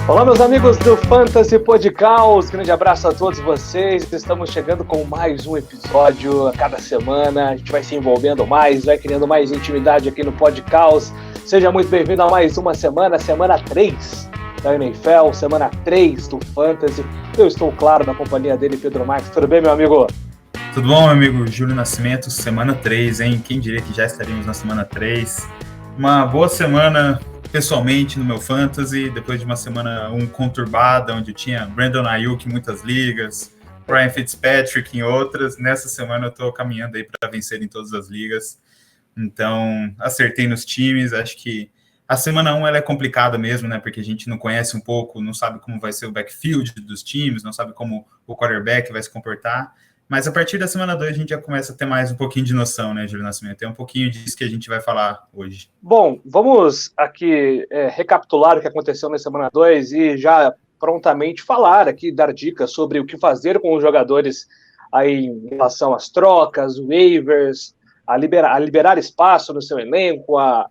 Olá, meus amigos do Fantasy Podcast, grande abraço a todos vocês. Estamos chegando com mais um episódio a cada semana. A gente vai se envolvendo mais, vai criando mais intimidade aqui no Podcast. Seja muito bem-vindo a mais uma semana 3 da NFL, semana 3 do Fantasy. Eu estou, claro, na companhia dele, Pedro Marques. Tudo bem, meu amigo? Tudo bom, meu amigo Júlio Nascimento? Semana 3, hein? Quem diria que já estaríamos na semana 3? Uma boa semana pessoalmente no meu Fantasy, depois de uma semana conturbada, onde eu tinha Brandon Ayuk em muitas ligas, Ryan Fitzpatrick em outras. Nessa semana eu estou caminhando aí para vencer em todas as ligas. Então, acertei nos times. Acho que a semana 1 ela é complicada mesmo, né? Porque a gente não conhece um pouco, não sabe como vai ser o backfield dos times, não sabe como o quarterback vai se comportar. Mas a partir da semana 2 a gente já começa a ter mais um pouquinho de noção, né, Júlio Nascimento? É um pouquinho disso que a gente vai falar hoje. Bom, vamos aqui recapitular o que aconteceu na semana 2 e já prontamente falar aqui, dar dicas sobre o que fazer com os jogadores aí em relação às trocas, waivers, a liberar espaço no seu elenco, a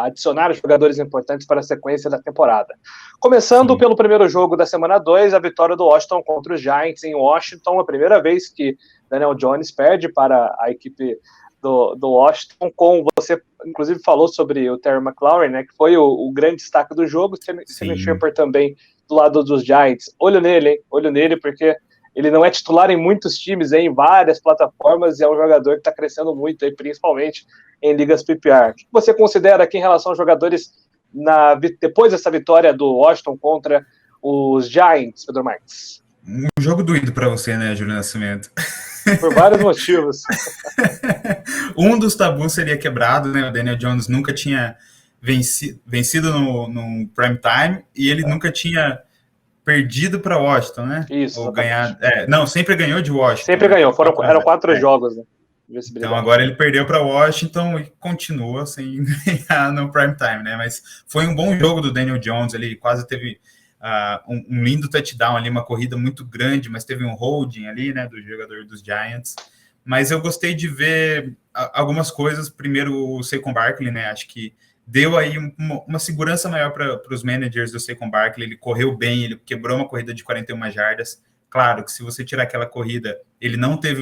adicionar jogadores importantes para a sequência da temporada. Começando pelo primeiro jogo da semana 2, a vitória do Washington contra os Giants em Washington, a primeira vez que Daniel Jones perde para a equipe do Washington, com você, inclusive, falou sobre o Terry McLaurin, né, que foi o grande destaque do jogo, Sterling Shepard também do lado dos Giants. Olho nele, hein? Olho nele, porque ele não é titular em muitos times, em várias plataformas, e é um jogador que está crescendo muito, aí, principalmente em ligas PPR. O que você considera aqui em relação aos jogadores depois dessa vitória do Washington contra os Giants, Pedro Marques? Um jogo doído para você, né, Júlio Nascimento? Por vários motivos. Um dos tabus seria quebrado, né? O Daniel Jones nunca tinha vencido no prime time e ele nunca tinha perdido para Washington, né? Isso. Ou ganhar. Não, sempre ganhou de Washington. Sempre ganhou, eram 4 jogos, né? Então agora ele perdeu para Washington e continua sem ganhar no prime time, né? Mas foi um bom jogo do Daniel Jones, ele quase teve um lindo touchdown ali, uma corrida muito grande, mas teve um holding ali, né, do jogador dos Giants. Mas eu gostei de ver algumas coisas. Primeiro, o Saquon Barkley, né? Acho que deu aí uma segurança maior para os managers do Saquon Barkley. Ele correu bem, ele quebrou uma corrida de 41 jardas. Claro que se você tirar aquela corrida, ele não teve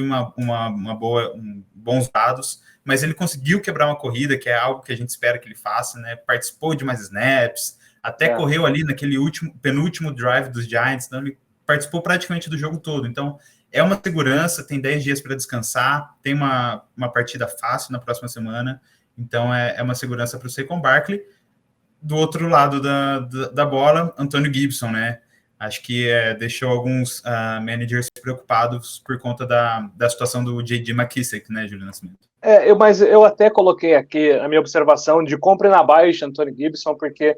bons dados, mas ele conseguiu quebrar uma corrida, que é algo que a gente espera que ele faça, né? Participou de mais snaps, até correu ali naquele penúltimo drive dos Giants, então ele participou praticamente do jogo todo. Então, é uma segurança, tem 10 dias para descansar, tem uma partida fácil na próxima semana, então é uma segurança para o Saquon Barkley. Do outro lado da bola, Antonio Gibson, né? Acho que deixou alguns managers preocupados por conta da situação do J.D. McKissic, né, Júlio Nascimento? Mas eu até coloquei aqui a minha observação de compra na baixa Antonio Gibson, porque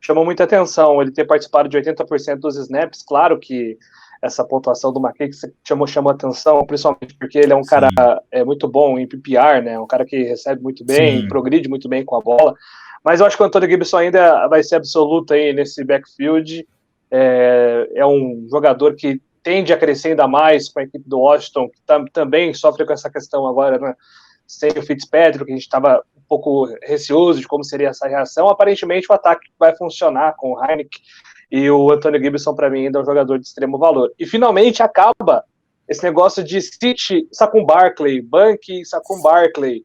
chamou muita atenção ele ter participado de 80% dos snaps. Claro que essa pontuação do McKissic chamou atenção, principalmente porque ele é um cara muito bom em PPR, né? Um cara que recebe muito bem, progride muito bem com a bola. Mas eu acho que o Antonio Gibson ainda vai ser absoluto aí nesse backfield. É um jogador que tende a crescer ainda mais com a equipe do Washington, que também sofre com essa questão agora, né? Sem o Fitzpatrick, que a gente estava um pouco receoso de como seria essa reação. Aparentemente o ataque vai funcionar com o Heineken, e o Antonio Gibson, para mim, ainda é um jogador de extremo valor. E finalmente acaba esse negócio de City, Saquon Barkley, Bank, Saquon Barkley.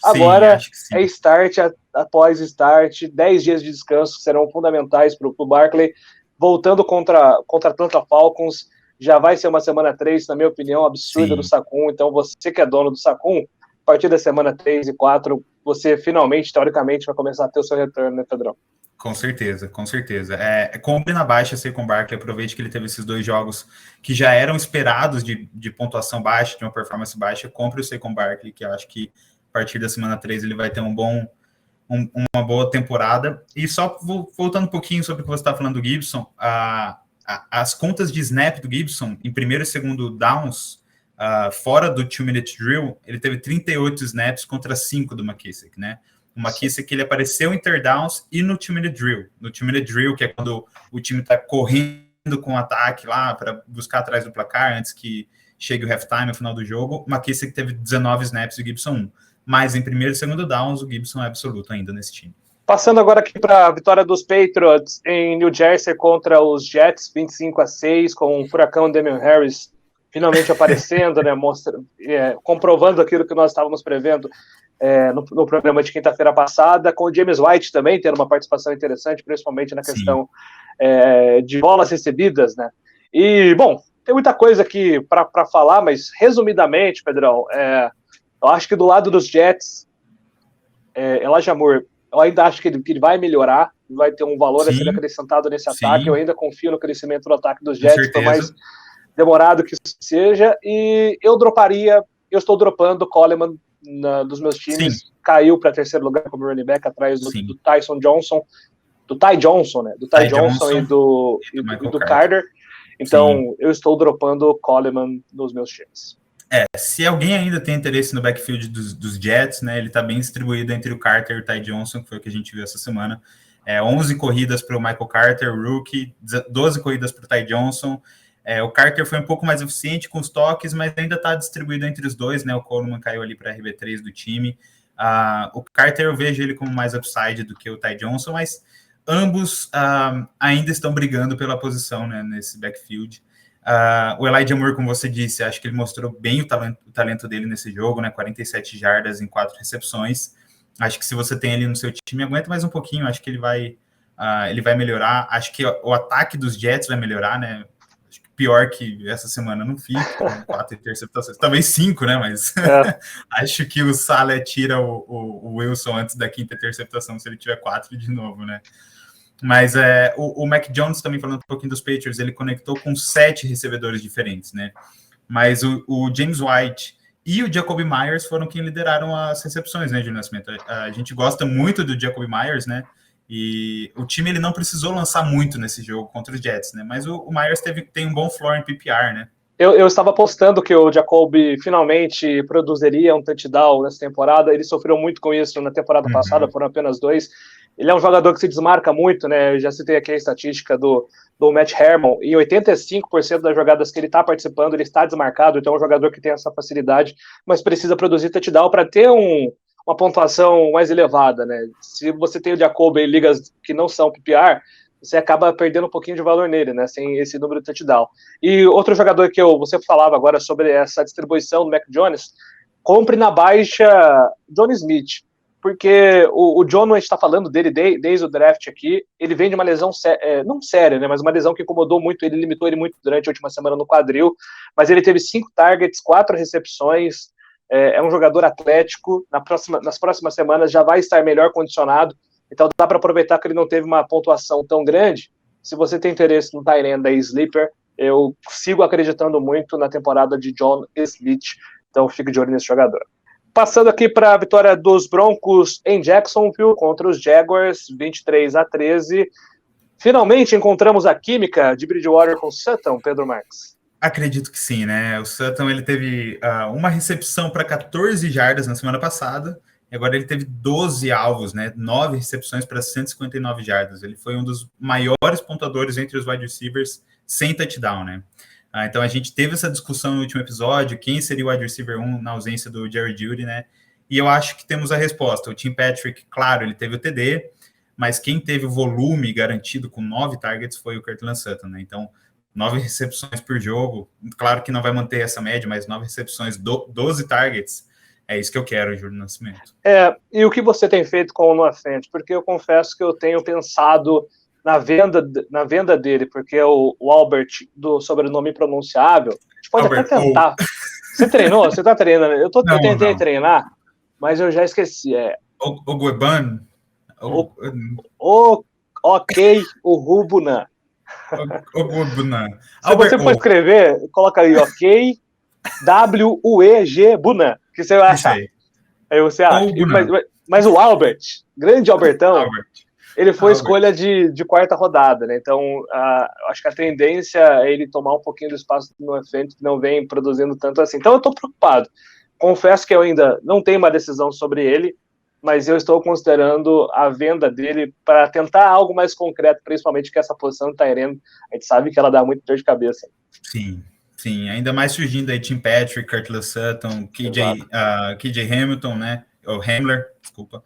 Agora é start após start, 10 dias de descanso que serão fundamentais para o Barkley. Voltando contra Atlanta Falcons, já vai ser uma semana 3, na minha opinião, absurda do Saquon. Então, você que é dono do Saquon, a partir da semana 3 e 4, você finalmente, teoricamente, vai começar a ter o seu retorno, né, Pedrão? Com certeza, com certeza. Compre na baixa Saquon Barkley, aproveite que ele teve esses 2 jogos que já eram esperados de pontuação baixa, de uma performance baixa. Compre o Saquon Barkley, que eu acho que a partir da semana 3 ele vai ter uma boa temporada. E só voltando um pouquinho sobre o que você está falando do Gibson, as contas de snap do Gibson em primeiro e segundo downs, fora do 2-minute drill, ele teve 38 snaps contra 5 do McKissic, né? O McKissic, ele apareceu em third downs e no 2-minute drill. No 2-minute drill, que é quando o time está correndo com o ataque lá para buscar atrás do placar antes que chegue o halftime no final do jogo, o McKissic teve 19 snaps e o Gibson 1. Mas em primeiro e segundo downs, o Gibson é absoluto ainda nesse time. Passando agora aqui para a vitória dos Patriots em New Jersey contra os Jets, 25-6, com o furacão Damian Harris finalmente aparecendo, né, comprovando aquilo que nós estávamos prevendo no programa de quinta-feira passada, com o James White também tendo uma participação interessante, principalmente na questão de bolas recebidas, né? E, bom, tem muita coisa aqui para falar, mas resumidamente, Pedrão, eu acho que do lado dos Jets, Elijah Moore, eu ainda acho que ele vai melhorar, vai ter um valor a ser acrescentado nesse ataque. Eu ainda confio no crescimento do ataque dos Jets, por mais demorado que isso seja. E eu estou dropando o Coleman dos meus times. Caiu para terceiro lugar como running back, atrás do Tyson Johnson, do Ty Johnson, né? Do Ty Johnson e do Carter. Então, eu estou dropando o Coleman nos meus times. Se alguém ainda tem interesse no backfield dos Jets, né, ele está bem distribuído entre o Carter e o Ty Johnson, que foi o que a gente viu essa semana. 11 corridas para o Michael Carter, rookie, 12 corridas para o Ty Johnson. O Carter foi um pouco mais eficiente com os toques, mas ainda está distribuído entre os dois, né? O Coleman caiu ali para a RB3 do time. O Carter eu vejo ele como mais upside do que o Ty Johnson, mas ambos ainda estão brigando pela posição, né, nesse backfield. O Elijah Moore, como você disse, acho que ele mostrou bem o talento dele nesse jogo, né? 47 jardas em 4 recepções. Acho que se você tem ele no seu time, aguenta mais um pouquinho, acho que ele vai melhorar. Acho que o ataque dos Jets vai melhorar, né? Acho que pior que essa semana não fica, 4 interceptações, talvez 5, né? Mas acho que o Saleh tira o Wilson antes da 5ª interceptação, se ele tiver 4 de novo, né? Mas o Mac Jones, também falando um pouquinho dos Patriots, ele conectou com 7 recebedores diferentes, né? Mas o James White e o Jacoby Myers foram quem lideraram as recepções, né, de Nascimento? A gente gosta muito do Jacoby Myers, né? E o time ele não precisou lançar muito nesse jogo contra os Jets, né? Mas o Myers tem um bom floor em PPR, né? Eu estava apostando que o Jacoby finalmente produziria um touchdown nessa temporada. Ele sofreu muito com isso na temporada passada, foram apenas 2. Ele é um jogador que se desmarca muito, né? Eu já citei aqui a estatística do Matt Herman. Em 85% das jogadas que ele está participando, ele está desmarcado. Então é um jogador que tem essa facilidade, mas precisa produzir touchdown para ter uma pontuação mais elevada, né? Se você tem o Jacoby em ligas que não são PPR, você acaba perdendo um pouquinho de valor nele, né? Sem esse número de touchdown. E outro jogador que você falava agora sobre essa distribuição do Mac Jones, compre na baixa John Smith. Porque o John, a gente está falando dele desde o draft aqui, ele vem de uma lesão, não séria, né, mas uma lesão que incomodou muito, ele limitou ele muito durante a última semana no quadril, mas ele teve 5 targets, 4 recepções, é um jogador atlético, nas próximas semanas já vai estar melhor condicionado, então dá para aproveitar que ele não teve uma pontuação tão grande. Se você tem interesse no tight end da Sleeper, eu sigo acreditando muito na temporada de John Smith, então fique de olho nesse jogador. Passando aqui para a vitória dos Broncos em Jacksonville contra os Jaguars, 23-13. Finalmente encontramos a química de Bridgewater com Sutton, Pedro Marques. Acredito que sim, né? O Sutton ele teve uma recepção para 14 jardas na semana passada, e agora ele teve 12 alvos, né? 9 recepções para 159 jardas. Ele foi um dos maiores pontuadores entre os wide receivers sem touchdown, né? Então a gente teve essa discussão no último episódio, quem seria o wide receiver 1 na ausência do Jerry Jeudy, né? E eu acho que temos a resposta. O Tim Patrick, claro, ele teve o TD, mas quem teve o volume garantido com 9 targets foi o Courtland Sutton, né? Então, 9 recepções por jogo, claro que não vai manter essa média, mas 9 recepções, 12 targets, é isso que eu quero, Júlio Nascimento. E o que você tem feito com o Noah Fant? Porque eu confesso que eu tenho pensado na venda dele, porque o Albert, do sobrenome impronunciável, a gente pode Albert, até tentar. Você treinou? Você tá treinando? Eu tentei treinar, mas eu já esqueci. O Gueban? Ok, o Rubunan. O Gueban. Se você for escrever, coloca aí, ok, W-U-E-G, Bunan, que você vai achar. Aí você acha. Mas o Albert, grande Albertão, ele foi escolha de quarta rodada, né? Então, acho que a tendência é ele tomar um pouquinho do espaço do Noah Fant, que não vem produzindo tanto assim. Então, eu estou preocupado. Confesso que eu ainda não tenho uma decisão sobre ele, mas eu estou considerando a venda dele para tentar algo mais concreto, principalmente que essa posição do tight end, a gente sabe que ela dá muito dor de cabeça. Sim, ainda mais surgindo aí Tim Patrick, Courtland Sutton, KJ Hamilton, né? o Hamler, desculpa.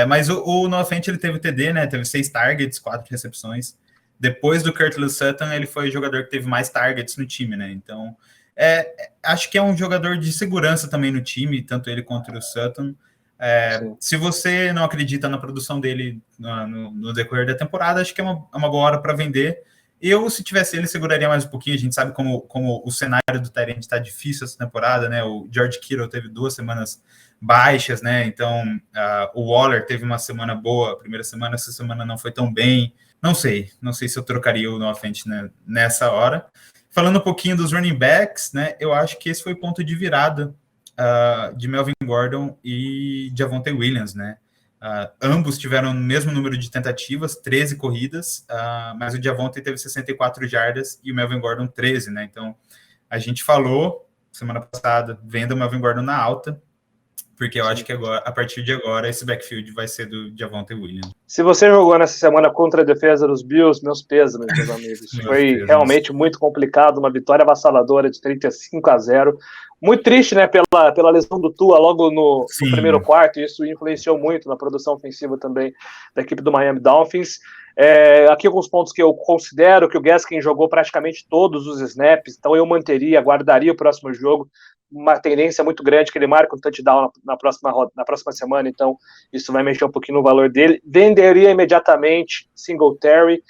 Mas o Noah Fant, ele teve TD, né? Teve 6 targets, 4 recepções. Depois do Courtland Sutton, ele foi o jogador que teve mais targets no time, né? Então, acho que é um jogador de segurança também no time, tanto ele quanto o Sutton. Se você não acredita na produção dele no decorrer da temporada, acho que é uma boa hora para vender. Eu, se tivesse ele, seguraria mais um pouquinho. A gente sabe como o cenário do Tyrant está difícil essa temporada, né? O George Kittle teve 2 semanas baixas, né? Então, o Waller teve uma semana boa, a primeira semana, essa semana não foi tão bem. Não sei se eu trocaria o Noah Fant, né, nessa hora. Falando um pouquinho dos running backs, né? Eu acho que esse foi o ponto de virada de Melvin Gordon e Javonte Williams, né? Ambos tiveram o mesmo número de tentativas, 13 corridas, mas o Javonte teve 64 jardas e o Melvin Gordon 13, né? Então, a gente falou semana passada, venda o Melvin Gordon na alta, porque eu acho que agora, a partir de agora, esse backfield vai ser do Javonte Williams. Se você jogou nessa semana contra a defesa dos Bills, meus pêsames, meus amigos. Foi realmente muito complicado, uma vitória avassaladora de 35-0. Muito triste, né, pela lesão do Tua logo no primeiro quarto, e isso influenciou muito na produção ofensiva também da equipe do Miami Dolphins. Aqui alguns pontos que eu considero que o Gaskin jogou praticamente todos os snaps, então eu guardaria o próximo jogo, uma tendência muito grande que ele marque um touchdown na próxima semana, então isso vai mexer um pouquinho no valor dele. Venderia imediatamente Singletary.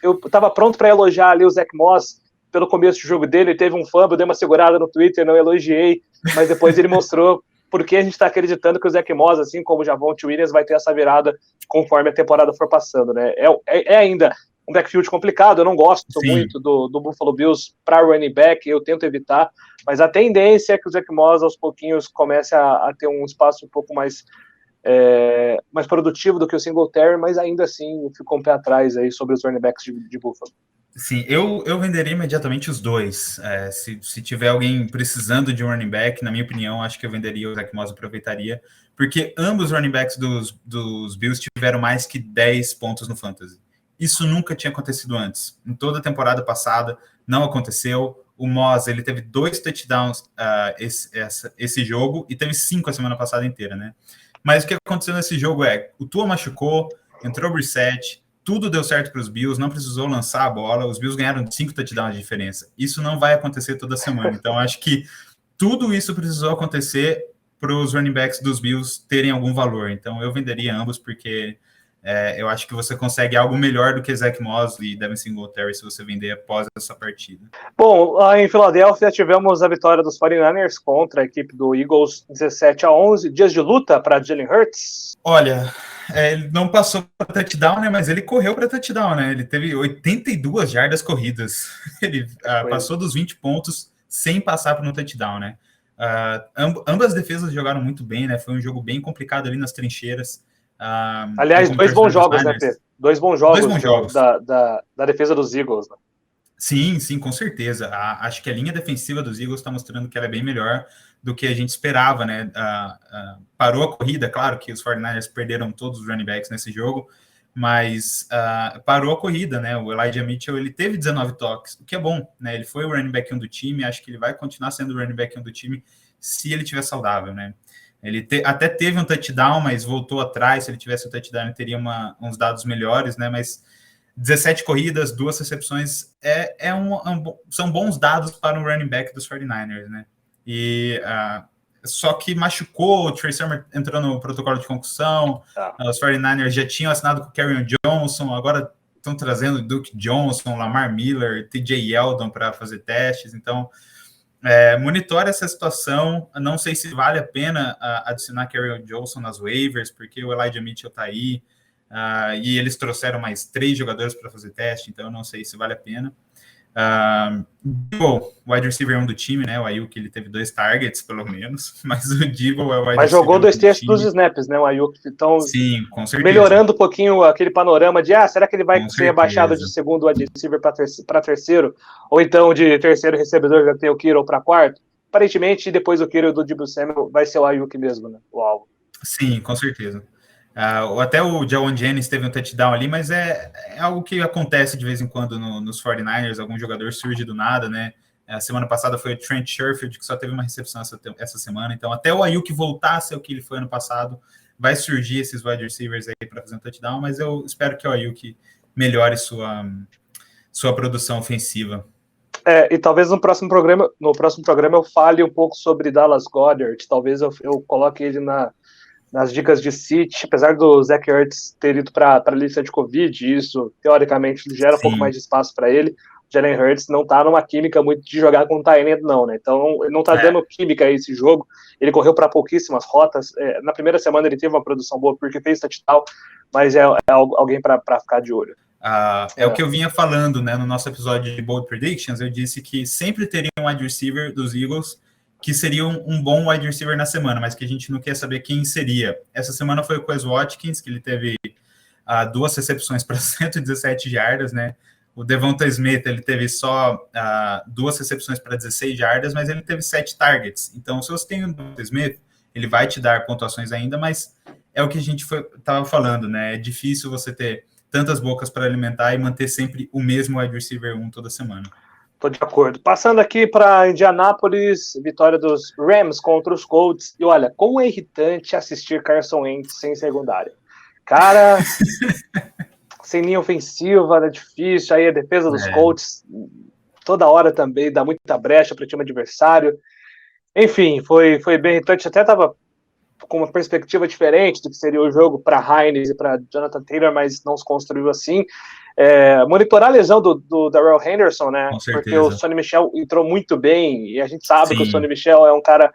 Eu estava pronto para elogiar ali o Zach Moss pelo começo do jogo dele, ele teve um fumble, dei uma segurada no Twitter, não elogiei, mas depois ele mostrou porque a gente está acreditando que o Zach Moss, assim como o Javonte Williams, vai ter essa virada conforme a temporada for passando, né? É ainda um backfield complicado, eu não gosto muito do Buffalo Bills para running back, eu tento evitar, mas a tendência é que o Zach Moss aos pouquinhos comece a ter um espaço um pouco mais produtivo do que o Singletary, mas ainda assim eu fico um pé atrás aí sobre os running backs de Buffalo. Sim, eu venderia imediatamente os dois. Se tiver alguém precisando de um running back, na minha opinião, acho que eu venderia o Zach Moss, aproveitaria, porque ambos os running backs dos Bills tiveram mais que 10 pontos no Fantasy. Isso nunca tinha acontecido antes. Em toda a temporada passada, não aconteceu. O Moss, ele teve 2 touchdowns esse jogo e teve 5 a semana passada inteira, né? Mas o que aconteceu nesse jogo o Tua machucou, entrou o Brissett, tudo deu certo para os Bills, não precisou lançar a bola, os Bills ganharam 5 touchdowns de diferença. Isso não vai acontecer toda semana. Então, acho que tudo isso precisou acontecer para os running backs dos Bills terem algum valor. Então, eu venderia ambos, porque eu acho que você consegue algo melhor do que Zach Moss e Devin Singletary se você vender após essa partida. Bom, lá em Filadélfia tivemos a vitória dos 49ers contra a equipe do Eagles 17-11. Dias de luta para Jalen Hurts? Olha, ele não passou para touchdown, né? Mas ele correu para touchdown, né? Ele teve 82 jardas corridas. Ele passou dos 20 pontos sem passar para um touchdown, né? Ambas defesas jogaram muito bem, né? Foi um jogo bem complicado ali nas trincheiras. Aliás, 2 bons jogos, né, Pedro? 2 bons jogos da defesa dos Eagles, né? Sim, com certeza. Acho que a linha defensiva dos Eagles está mostrando que ela é bem melhor do que a gente esperava, né? Parou a corrida, claro que os 49ers perderam todos os running backs nesse jogo, mas parou a corrida, né? O Elijah Mitchell, ele teve 19 toques, o que é bom, né? Ele foi o running back 1 do time, acho que ele vai continuar sendo o running back 1 do time se ele estiver saudável, né? Ele até teve um touchdown, mas voltou atrás. Se ele tivesse um touchdown, ele teria uns dados melhores, né? Mas 17 corridas, 2 recepções, são bons dados para um running back dos 49ers, né? Só que machucou, o Trey Sermon entrou no protocolo de concussão, os 49ers já tinham assinado com o Kerryon Johnson, agora estão trazendo Duke Johnson, Lamar Miller, TJ Yeldon para fazer testes, então monitore essa situação. Não sei se vale a pena adicionar Kerryon Johnson nas waivers, porque o Elijah Mitchell está aí, e eles trouxeram mais 3 jogadores para fazer teste, então eu não sei se vale a pena. O wide receiver 1 do time, né? O Ayuk, ele teve 2 targets, pelo menos, mas o Debo é o wide receiver. Mas jogou 2 terços dos snaps, né? O Ayuk, então, sim, com certeza, melhorando um pouquinho aquele panorama de será que ele vai ser rebaixado de segundo wide receiver para terceiro? Ou então de terceiro recebedor já tem o Kittle para quarto? Aparentemente, depois do Kittle do Deebo Samuel, vai ser o Ayuk mesmo, né? O alvo. Sim, com certeza. Até o Jawan Jennings teve um touchdown ali, mas é algo que acontece de vez em quando nos 49ers, algum jogador surge do nada, né? A semana passada foi o Trent Sherfield, que só teve uma recepção essa semana. Então, até o Ayuk voltar a ser o que ele foi ano passado, vai surgir esses wide receivers aí para fazer um touchdown, mas eu espero que o Ayuk melhore sua produção ofensiva. E talvez no próximo programa eu fale um pouco sobre Dallas Goedert. Talvez eu coloque ele nas dicas de City, apesar do Zach Ertz ter ido para a lista de Covid, isso teoricamente gera um pouco mais de espaço para ele. Jalen Hurts não tá numa química muito de jogar com o tight end, não, né? Então ele não tá dando química a esse jogo. Ele correu para pouquíssimas rotas. Na primeira semana ele teve uma produção boa porque fez touchdown, mas é alguém para ficar de olho. O que eu vinha falando, né, no nosso episódio de Bold Predictions. Eu disse que sempre teria um wide receiver dos Eagles que seria um bom wide receiver na semana, mas que a gente não quer saber quem seria. Essa semana foi o Quez Watkins, que ele teve 2 recepções para 117 jardas, né? O Devonta Smith, ele teve só 2 recepções para 16 jardas, mas ele teve 7 targets. Então, se você tem o Devonta Smith, ele vai te dar pontuações ainda, mas é o que a gente estava falando, né? É difícil você ter tantas bocas para alimentar e manter sempre o mesmo wide receiver 1 toda semana. Tô de acordo. Passando aqui para Indianápolis, vitória dos Rams contra os Colts. E olha, como é irritante assistir Carson Wentz sem secundária. Cara, sem linha ofensiva, é difícil. Aí a defesa dos Colts toda hora também dá muita brecha para o time adversário. Enfim, foi bem irritante. Até tava com uma perspectiva diferente do que seria o jogo para Hines e para Jonathan Taylor, mas não se construiu assim. Monitorar a lesão do Darrell Henderson, né? Porque o Sonny Michel entrou muito bem e a gente sabe que o Sonny Michel é um cara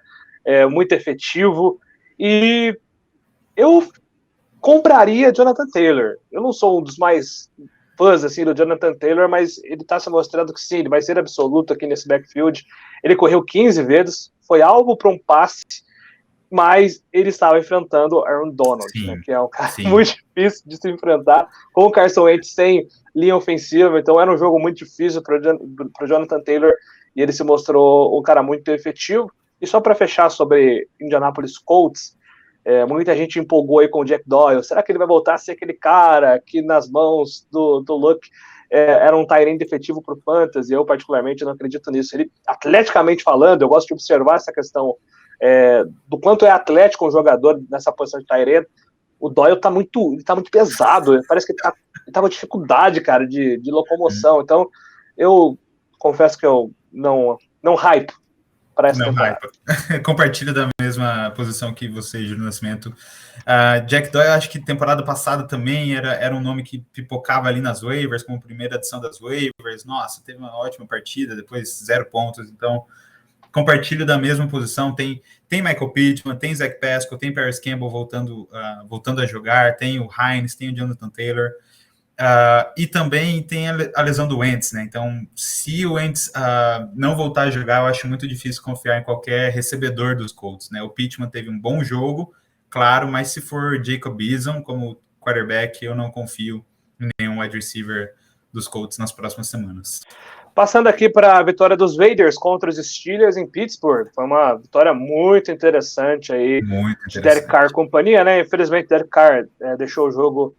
muito efetivo. E eu compraria Jonathan Taylor. Eu não sou um dos mais fãs assim, do Jonathan Taylor, mas ele está se mostrando que sim, ele vai ser absoluto aqui nesse backfield. Ele correu 15 vezes, foi alvo para um passe, mas ele estava enfrentando Aaron Donald, né, que é um cara muito difícil de se enfrentar, com o Carson Wentz sem linha ofensiva, então era um jogo muito difícil para o Jonathan Taylor, e ele se mostrou um cara muito efetivo. E só para fechar sobre Indianapolis Colts, muita gente empolgou aí com o Jack Doyle. Será que ele vai voltar a ser aquele cara que nas mãos do Luck era um tight end efetivo para o Fantasy? Eu particularmente não acredito nisso. Ele, atleticamente falando, eu gosto de observar essa questão do quanto é atlético um jogador nessa posição de tight end. O Doyle tá muito pesado, parece que ele tá com dificuldade, cara, de locomoção. Então, eu confesso que eu não hype para essa temporada. Compartilho da mesma posição que você, Júlio Nascimento. Jack Doyle, acho que temporada passada também era um nome que pipocava ali nas waivers, como primeira adição das waivers. Nossa, teve uma ótima partida, depois 0 pontos. Então, compartilho da mesma posição. Tem Michael Pittman, tem Zach Pascal, tem Paris Campbell voltando a jogar, tem o Hines, tem o Jonathan Taylor, e também tem a lesão do Wentz, né? Então, se o Wentz não voltar a jogar, eu acho muito difícil confiar em qualquer recebedor dos Colts, né? O Pittman teve um bom jogo, claro, mas se for Jacob Eason como quarterback, eu não confio em nenhum wide receiver dos Colts nas próximas semanas. Passando aqui para a vitória dos Raiders contra os Steelers em Pittsburgh. Foi uma vitória muito interessante aí de Derek Carr e companhia, né? Infelizmente, Derek Carr deixou o jogo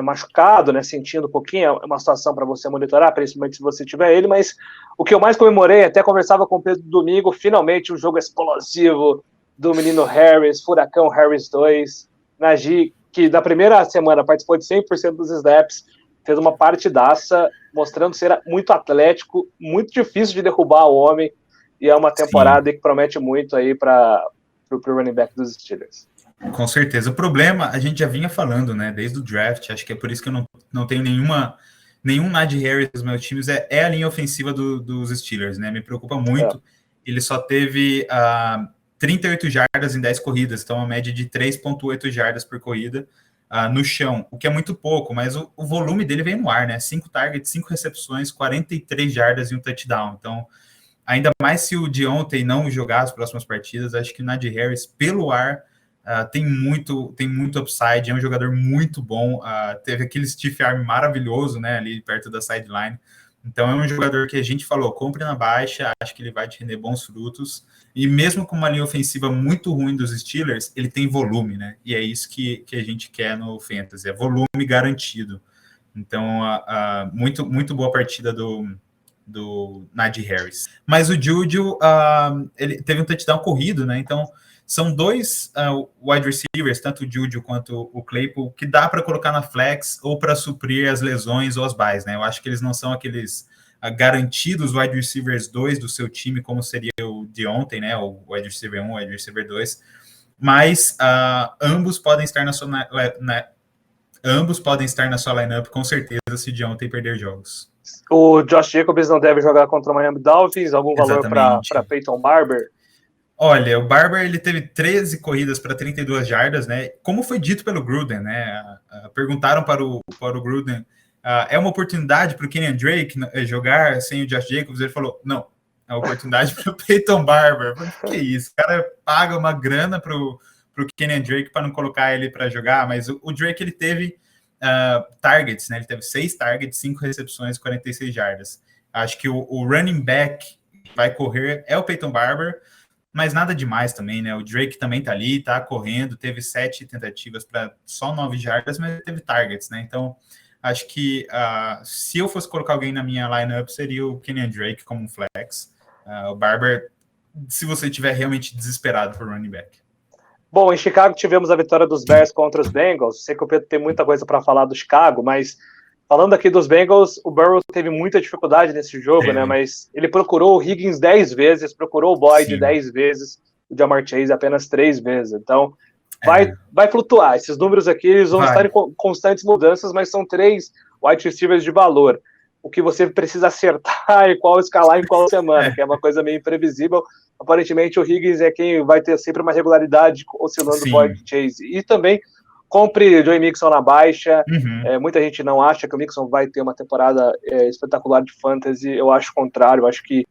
machucado, né? Sentindo um pouquinho. É uma situação para você monitorar, principalmente se você tiver ele. Mas o que eu mais comemorei, até conversava com o Pedro domingo, finalmente um jogo explosivo do menino Harris, Furacão Harris 2. Najee, que da primeira semana participou de 100% dos snaps, fez uma partidaça, mostrando ser muito atlético, muito difícil de derrubar o homem, e é uma temporada que promete muito aí para o running back dos Steelers. Com certeza. O problema, a gente já vinha falando, né, desde o draft, acho que é por isso que eu não tenho nenhum Najee Harris nos meus times, é a linha ofensiva dos Steelers, né, me preocupa muito. Ele só teve 38 jardas em 10 corridas, então uma média de 3,8 jardas por corrida, no chão, o que é muito pouco, mas o volume dele vem no ar, né? 5 targets, 5 recepções, 43 jardas e um touchdown. Então, ainda mais se o Deontay não jogar as próximas partidas, acho que o Najee Harris, pelo ar, tem muito upside, é um jogador muito bom, teve aquele stiff arm maravilhoso, né, ali perto da sideline. Então é um jogador que a gente falou, compre na baixa, acho que ele vai te render bons frutos, e mesmo com uma linha ofensiva muito ruim dos Steelers, ele tem volume, né, e é isso que a gente quer no Fantasy, é volume garantido. Então, muito boa partida do do Najee Harris. Mas o Juju, ele teve um touchdown corrido, né? Então, são dois wide receivers, tanto o Juju quanto o Claypool, que dá para colocar na flex ou para suprir as lesões ou as buys, né? Eu acho que eles não são aqueles garantidos wide receivers 2 do seu time, como seria o de ontem, né? O wide receiver 1, o wide receiver 2. Mas ambos podem estar na sua lineup com certeza se de ontem perder jogos. O Josh Jacobs não deve jogar contra o Miami Dolphins? Algum valor para Peyton Barber? Olha, o Barber ele teve 13 corridas para 32 jardas, né? Como foi dito pelo Gruden, né? Perguntaram para o Gruden, é uma oportunidade para o Kenyan Drake jogar sem o Josh Jacobs? Ele falou, não, é uma oportunidade para o Peyton Barber. Que isso? O cara paga uma grana para o Kenyan Drake para não colocar ele para jogar, mas o Drake ele teve targets, né? Ele teve 6 targets, 5 recepções, 46 jardas. Acho que o running back que vai correr é o Peyton Barber, mas nada demais também, né? O Drake também tá ali, tá correndo, teve 7 tentativas para só 9 jardas, mas teve targets, né? Então, acho que se eu fosse colocar alguém na minha lineup, seria o Kenyan Drake como um flex. O Barber, se você estiver realmente desesperado por running back. Bom, em Chicago tivemos a vitória dos Bears contra os Bengals. Sei que o Pedro tem muita coisa para falar do Chicago, mas falando aqui dos Bengals, o Burrow teve muita dificuldade nesse jogo, né? Mas ele procurou o Higgins 10 vezes, procurou o Boyd 10 vezes, o Ja'Marr Chase apenas 3 vezes. Então, vai flutuar. Esses números aqui eles vão estar em constantes mudanças, mas são 3 wide receivers de valor. O que você precisa acertar e qual escalar em qual semana, que é uma coisa meio imprevisível. Aparentemente, o Higgins é quem vai ter sempre uma regularidade oscilando o Boyd Chase. E também compre o Joey Mixon na baixa. Muita gente não acha que o Mixon vai ter uma temporada espetacular de fantasy. Eu acho o contrário. Eu acho que ele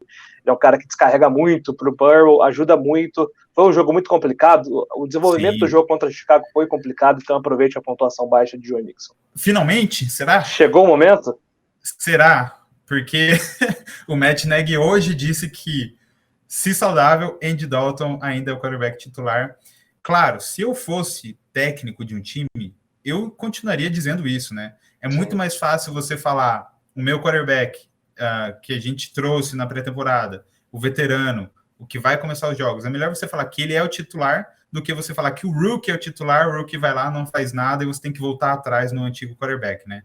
é um cara que descarrega muito para o Burrow, ajuda muito. Foi um jogo muito complicado. O desenvolvimento do jogo contra o Chicago foi complicado, então aproveite a pontuação baixa de Joey Mixon. Finalmente? Será? Chegou o momento? Será? Porque o Matt Nagy hoje disse que, se saudável, Andy Dalton ainda é o quarterback titular. Claro, se eu fosse técnico de um time, eu continuaria dizendo isso, né? É muito mais fácil você falar o meu quarterback que a gente trouxe na pré-temporada, o veterano, o que vai começar os jogos. É melhor você falar que ele é o titular do que você falar que o rookie é o titular, o rookie vai lá, não faz nada e você tem que voltar atrás no antigo quarterback, né?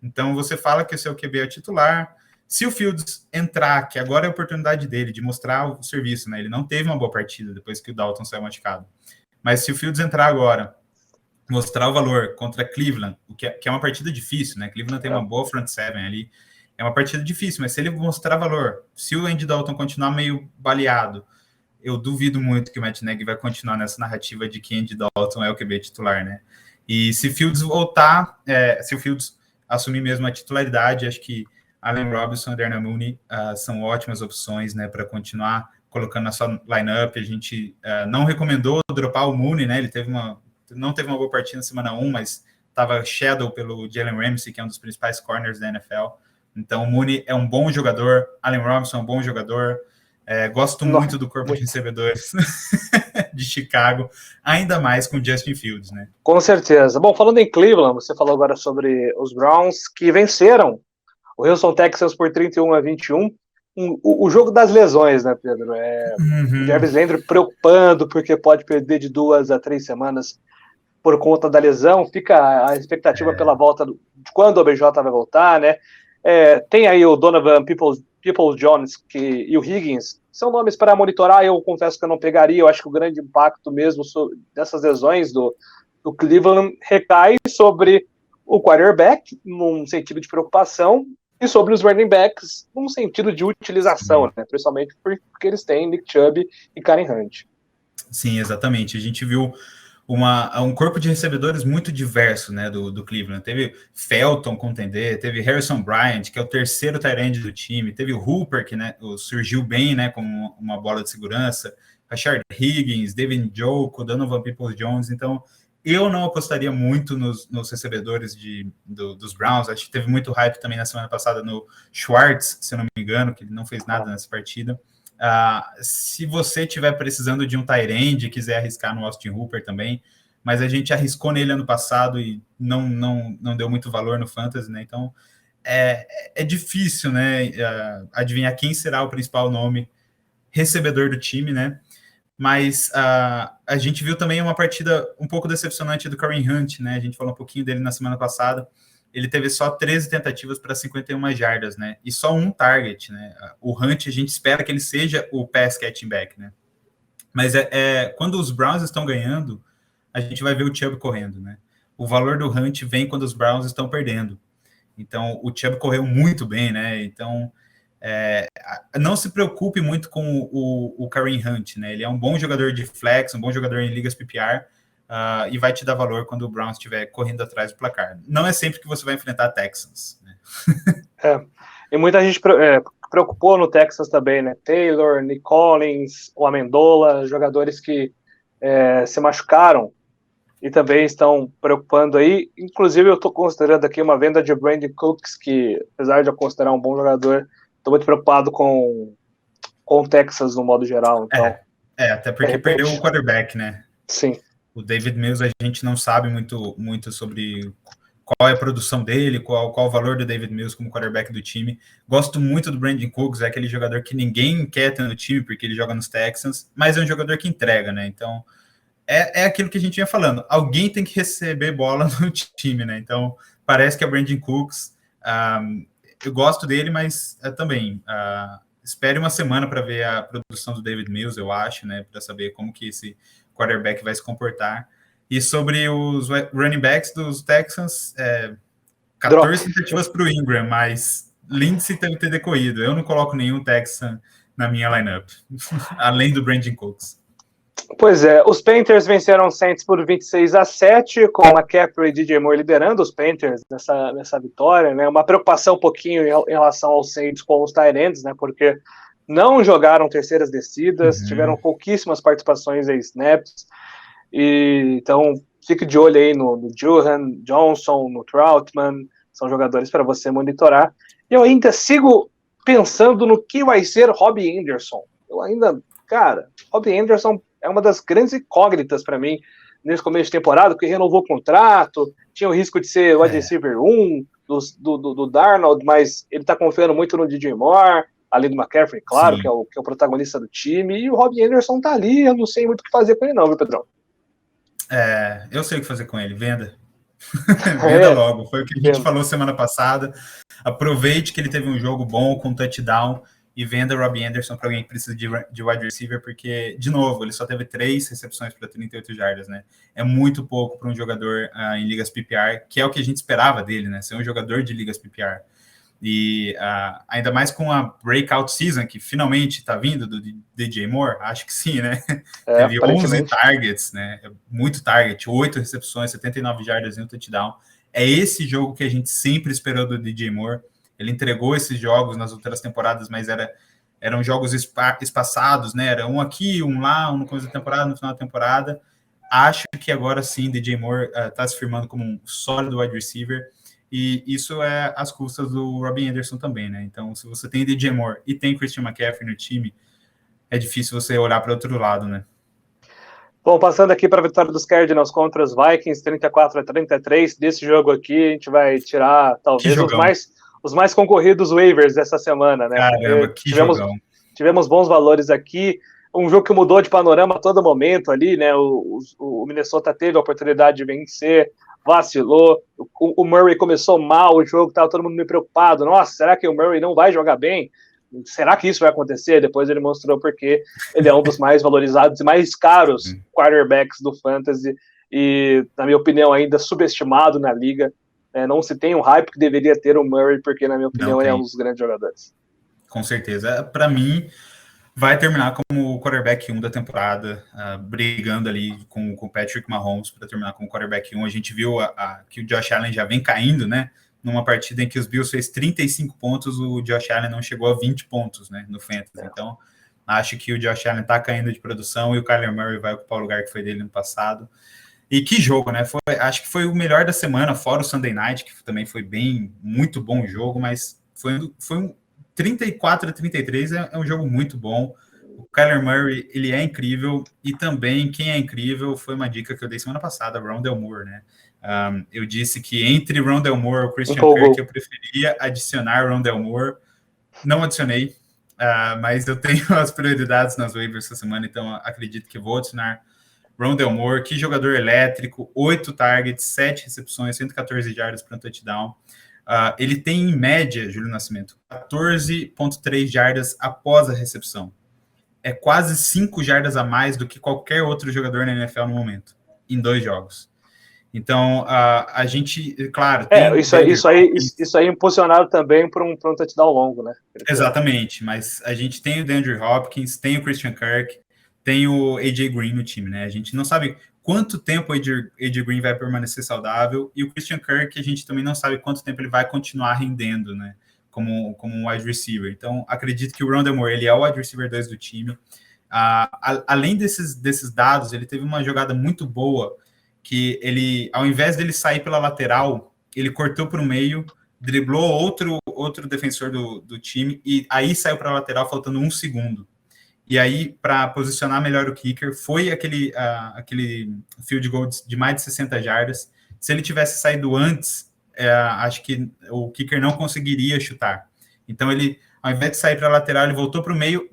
Então você fala que o seu QB é o titular. Se o Fields entrar, que agora é a oportunidade dele de mostrar o serviço, né? Ele não teve uma boa partida depois que o Dalton saiu machucado. Mas se o Fields entrar agora, mostrar o valor contra Cleveland, que é uma partida difícil, né? Cleveland tem uma boa front seven ali. É uma partida difícil, mas se ele mostrar valor, se o Andy Dalton continuar meio baleado, eu duvido muito que o Matt Nagy vai continuar nessa narrativa de que Andy Dalton é o QB titular, né? E se Fields voltar, se o Fields assumir mesmo a titularidade, acho que Allen Robinson e Darnell Mooney são ótimas opções, né, para continuar colocando na sua lineup. A gente não recomendou dropar o Mooney, né? Ele não teve uma boa partida na semana 1, mas estava shadow pelo Jalen Ramsey, que é um dos principais corners da NFL. Então, o Mooney é um bom jogador, Allen Robinson é um bom jogador. Gosto muito do corpo de recebedores de Chicago, ainda mais com Justin Fields, né? Com certeza. Bom, falando em Cleveland, você falou agora sobre os Browns, que venceram o Houston Texans por 31-21. O jogo das lesões, né, Pedro? O Jarvis Landry preocupando, porque pode perder de 2 a 3 semanas por conta da lesão. Fica a expectativa pela volta de quando o OBJ vai voltar, né? Tem aí o Donovan Peoples-Jones e o Higgins, são nomes para monitorar. Eu confesso que eu não pegaria. Eu acho que o grande impacto mesmo dessas lesões do Cleveland recai sobre o quarterback, num sentido de preocupação, e sobre os running backs, num sentido de utilização, né? Principalmente porque eles têm Nick Chubb e Karen Hunt. Sim, exatamente. A gente viu um corpo de recebedores muito diverso, né, do Cleveland. Teve Felton contender, teve Harrison Bryant, que é o terceiro tight end do time, teve o Hooper, que, né, surgiu bem, né, como uma bola de segurança, Rashard Higgins, David Njoku, Donovan Peoples-Jones. Então, eu não apostaria muito nos recebedores dos Browns. Acho que teve muito hype também na semana passada no Schwartz, se eu não me engano, que ele não fez nada nessa partida. Se você estiver precisando de um tight end e quiser arriscar no Austin Hooper também, mas a gente arriscou nele ano passado e não deu muito valor no Fantasy, né? Então, é difícil, né, adivinhar quem será o principal nome recebedor do time, né? Mas a gente viu também uma partida um pouco decepcionante do Kareem Hunt, né? A gente falou um pouquinho dele na semana passada. Ele teve só 13 tentativas para 51 jardas, né? E só um target, né? O Hunt, a gente espera que ele seja o pass catching back, né? Mas quando os Browns estão ganhando, a gente vai ver o Chubb correndo, né? O valor do Hunt vem quando os Browns estão perdendo. Então, o Chubb correu muito bem, né? Então, não se preocupe muito com o Kareem Hunt, né? Ele é um bom jogador de flex, um bom jogador em ligas PPR, e vai te dar valor quando o Browns estiver correndo atrás do placar. Não é sempre que você vai enfrentar Texans, né? E muita gente preocupou no Texas também, né? Taylor, Nick Collins, o Amendola, jogadores que se machucaram e também estão preocupando aí. Inclusive, eu estou considerando aqui uma venda de Brandon Cooks, que, apesar de eu considerar um bom jogador, estou muito preocupado com o Texas no modo geral. Então, até porque perdeu o quarterback, né? Sim. O David Mills, a gente não sabe muito sobre qual é a produção dele, qual o valor do David Mills como quarterback do time. Gosto muito do Brandon Cooks, é aquele jogador que ninguém quer ter no time, porque ele joga nos Texans, mas é um jogador que entrega, né? Então, é aquilo que a gente vinha falando. Alguém tem que receber bola no time, né? Então, parece que é o Brandon Cooks. Eu gosto dele, mas também espere uma semana para ver a produção do David Mills, eu acho, né? Para saber como que esse quarterback vai se comportar. E sobre os running backs dos Texans, 14 tentativas para o Ingram, mas Lindsay deve ter decorrido. Eu não coloco nenhum Texan na minha lineup, além do Brandon Cooks. Pois é, os Panthers venceram os Saints por 26-7, com a McCaffrey e DJ Moore liderando os Panthers nessa vitória, né? Uma preocupação um pouquinho em relação aos Saints com os tight ends, né? Porque não jogaram terceiras descidas, tiveram pouquíssimas participações em snaps, e então fique de olho aí no Johan Johnson, no Troutman, são jogadores para você monitorar. Eu ainda sigo pensando no que vai ser Robbie Anderson. Robbie Anderson é uma das grandes incógnitas para mim nesse começo de temporada, porque renovou o contrato, tinha o risco de ser o wide receiver 1 do Darnold, mas ele está confiando muito no DJ Moore, além do McCaffrey, claro, que é o protagonista do time, e o Robbie Anderson tá ali, eu não sei muito o que fazer com ele não, viu, Pedrão? Eu sei o que fazer com ele, venda. Venda logo, foi o que a gente falou semana passada. Aproveite que ele teve um jogo bom com touchdown e venda o Robbie Anderson para alguém que precisa de wide receiver, porque, de novo, ele só teve 3 recepções para 38 jardas, né? É muito pouco para um jogador em ligas PPR, que é o que a gente esperava dele, né? Ser um jogador de ligas PPR. E ainda mais com a breakout season, que finalmente está vindo do DJ Moore, acho que sim, né? Teve 11 targets, né? Muito target, 8 recepções, 79 jardas e um touchdown. É esse jogo que a gente sempre esperou do DJ Moore. Ele entregou esses jogos nas outras temporadas, mas eram jogos espaçados, né? Era um aqui, um lá, um no começo da temporada, no final da temporada. Acho que agora sim, DJ Moore está se firmando como um sólido wide receiver. E isso é às custas do Robbie Anderson também, né? Então, se você tem DJ Moore e tem Christian McCaffrey no time, é difícil você olhar para outro lado, né? Bom, passando aqui para a vitória dos Cardinals contra os Vikings, 34-33. Desse jogo aqui, a gente vai tirar, talvez, os mais concorridos waivers dessa semana, né? Caramba, que jogão. Tivemos bons valores aqui. Um jogo que mudou de panorama a todo momento ali, né? O Minnesota teve a oportunidade de vencer, vacilou. O Murray começou mal o jogo, estava todo mundo meio preocupado. Nossa, será que o Murray não vai jogar bem? Será que isso vai acontecer? Depois ele mostrou porque ele é um dos mais valorizados e mais caros quarterbacks do Fantasy e, na minha opinião, ainda subestimado na liga. Não se tem o hype que deveria ter o Murray, porque, na minha opinião, ele é um dos grandes jogadores. Com certeza. Para mim, vai terminar como o quarterback 1 da temporada, brigando ali com o Patrick Mahomes para terminar como quarterback 1. A gente viu que o Josh Allen já vem caindo, né? Numa partida em que os Bills fez 35 pontos, o Josh Allen não chegou a 20 pontos, né, no Fantasy. Então, acho que o Josh Allen está caindo de produção e o Kyler Murray vai ocupar o lugar que foi dele no passado. E que jogo, né? Acho que foi o melhor da semana, fora o Sunday Night, que também foi muito bom jogo, mas foi um 34-33, é um jogo muito bom. O Kyler Murray, ele é incrível, e também quem é incrível foi uma dica que eu dei semana passada, Rondale Moore, né? Eu disse que entre Rondale Moore e Christian Kirk, eu preferia adicionar Rondale Moore. Não adicionei, mas eu tenho as prioridades nas waivers essa semana, então acredito que vou adicionar Rondale Moore. Que jogador elétrico, 8 targets, 7 recepções, 114 jardas para um touchdown. Ele tem, em média, Júlio Nascimento, 14,3 jardas após a recepção. É quase 5 jardas a mais do que qualquer outro jogador na NFL no momento, em 2 jogos. Então, a gente, claro... Isso aí impulsionado também para um touchdown longo, né? Exatamente, mas a gente tem o DeAndre Hopkins, tem o Christian Kirk, tem o AJ Green no time, né? A gente não sabe quanto tempo o AJ Green vai permanecer saudável, e o Christian Kirk, a gente também não sabe quanto tempo ele vai continuar rendendo, né? Como um wide receiver. Então, acredito que o Rondale Moore, ele é o wide receiver 2 do time. Além desses dados, ele teve uma jogada muito boa, que ele, ao invés dele sair pela lateral, ele cortou para o meio, driblou outro defensor do time, e aí saiu para a lateral faltando 1 segundo. E aí, para posicionar melhor o kicker, foi aquele field goal de mais de 60 jardas. Se ele tivesse saído antes, acho que o kicker não conseguiria chutar. Então, ele, ao invés de sair para a lateral, ele voltou para o meio,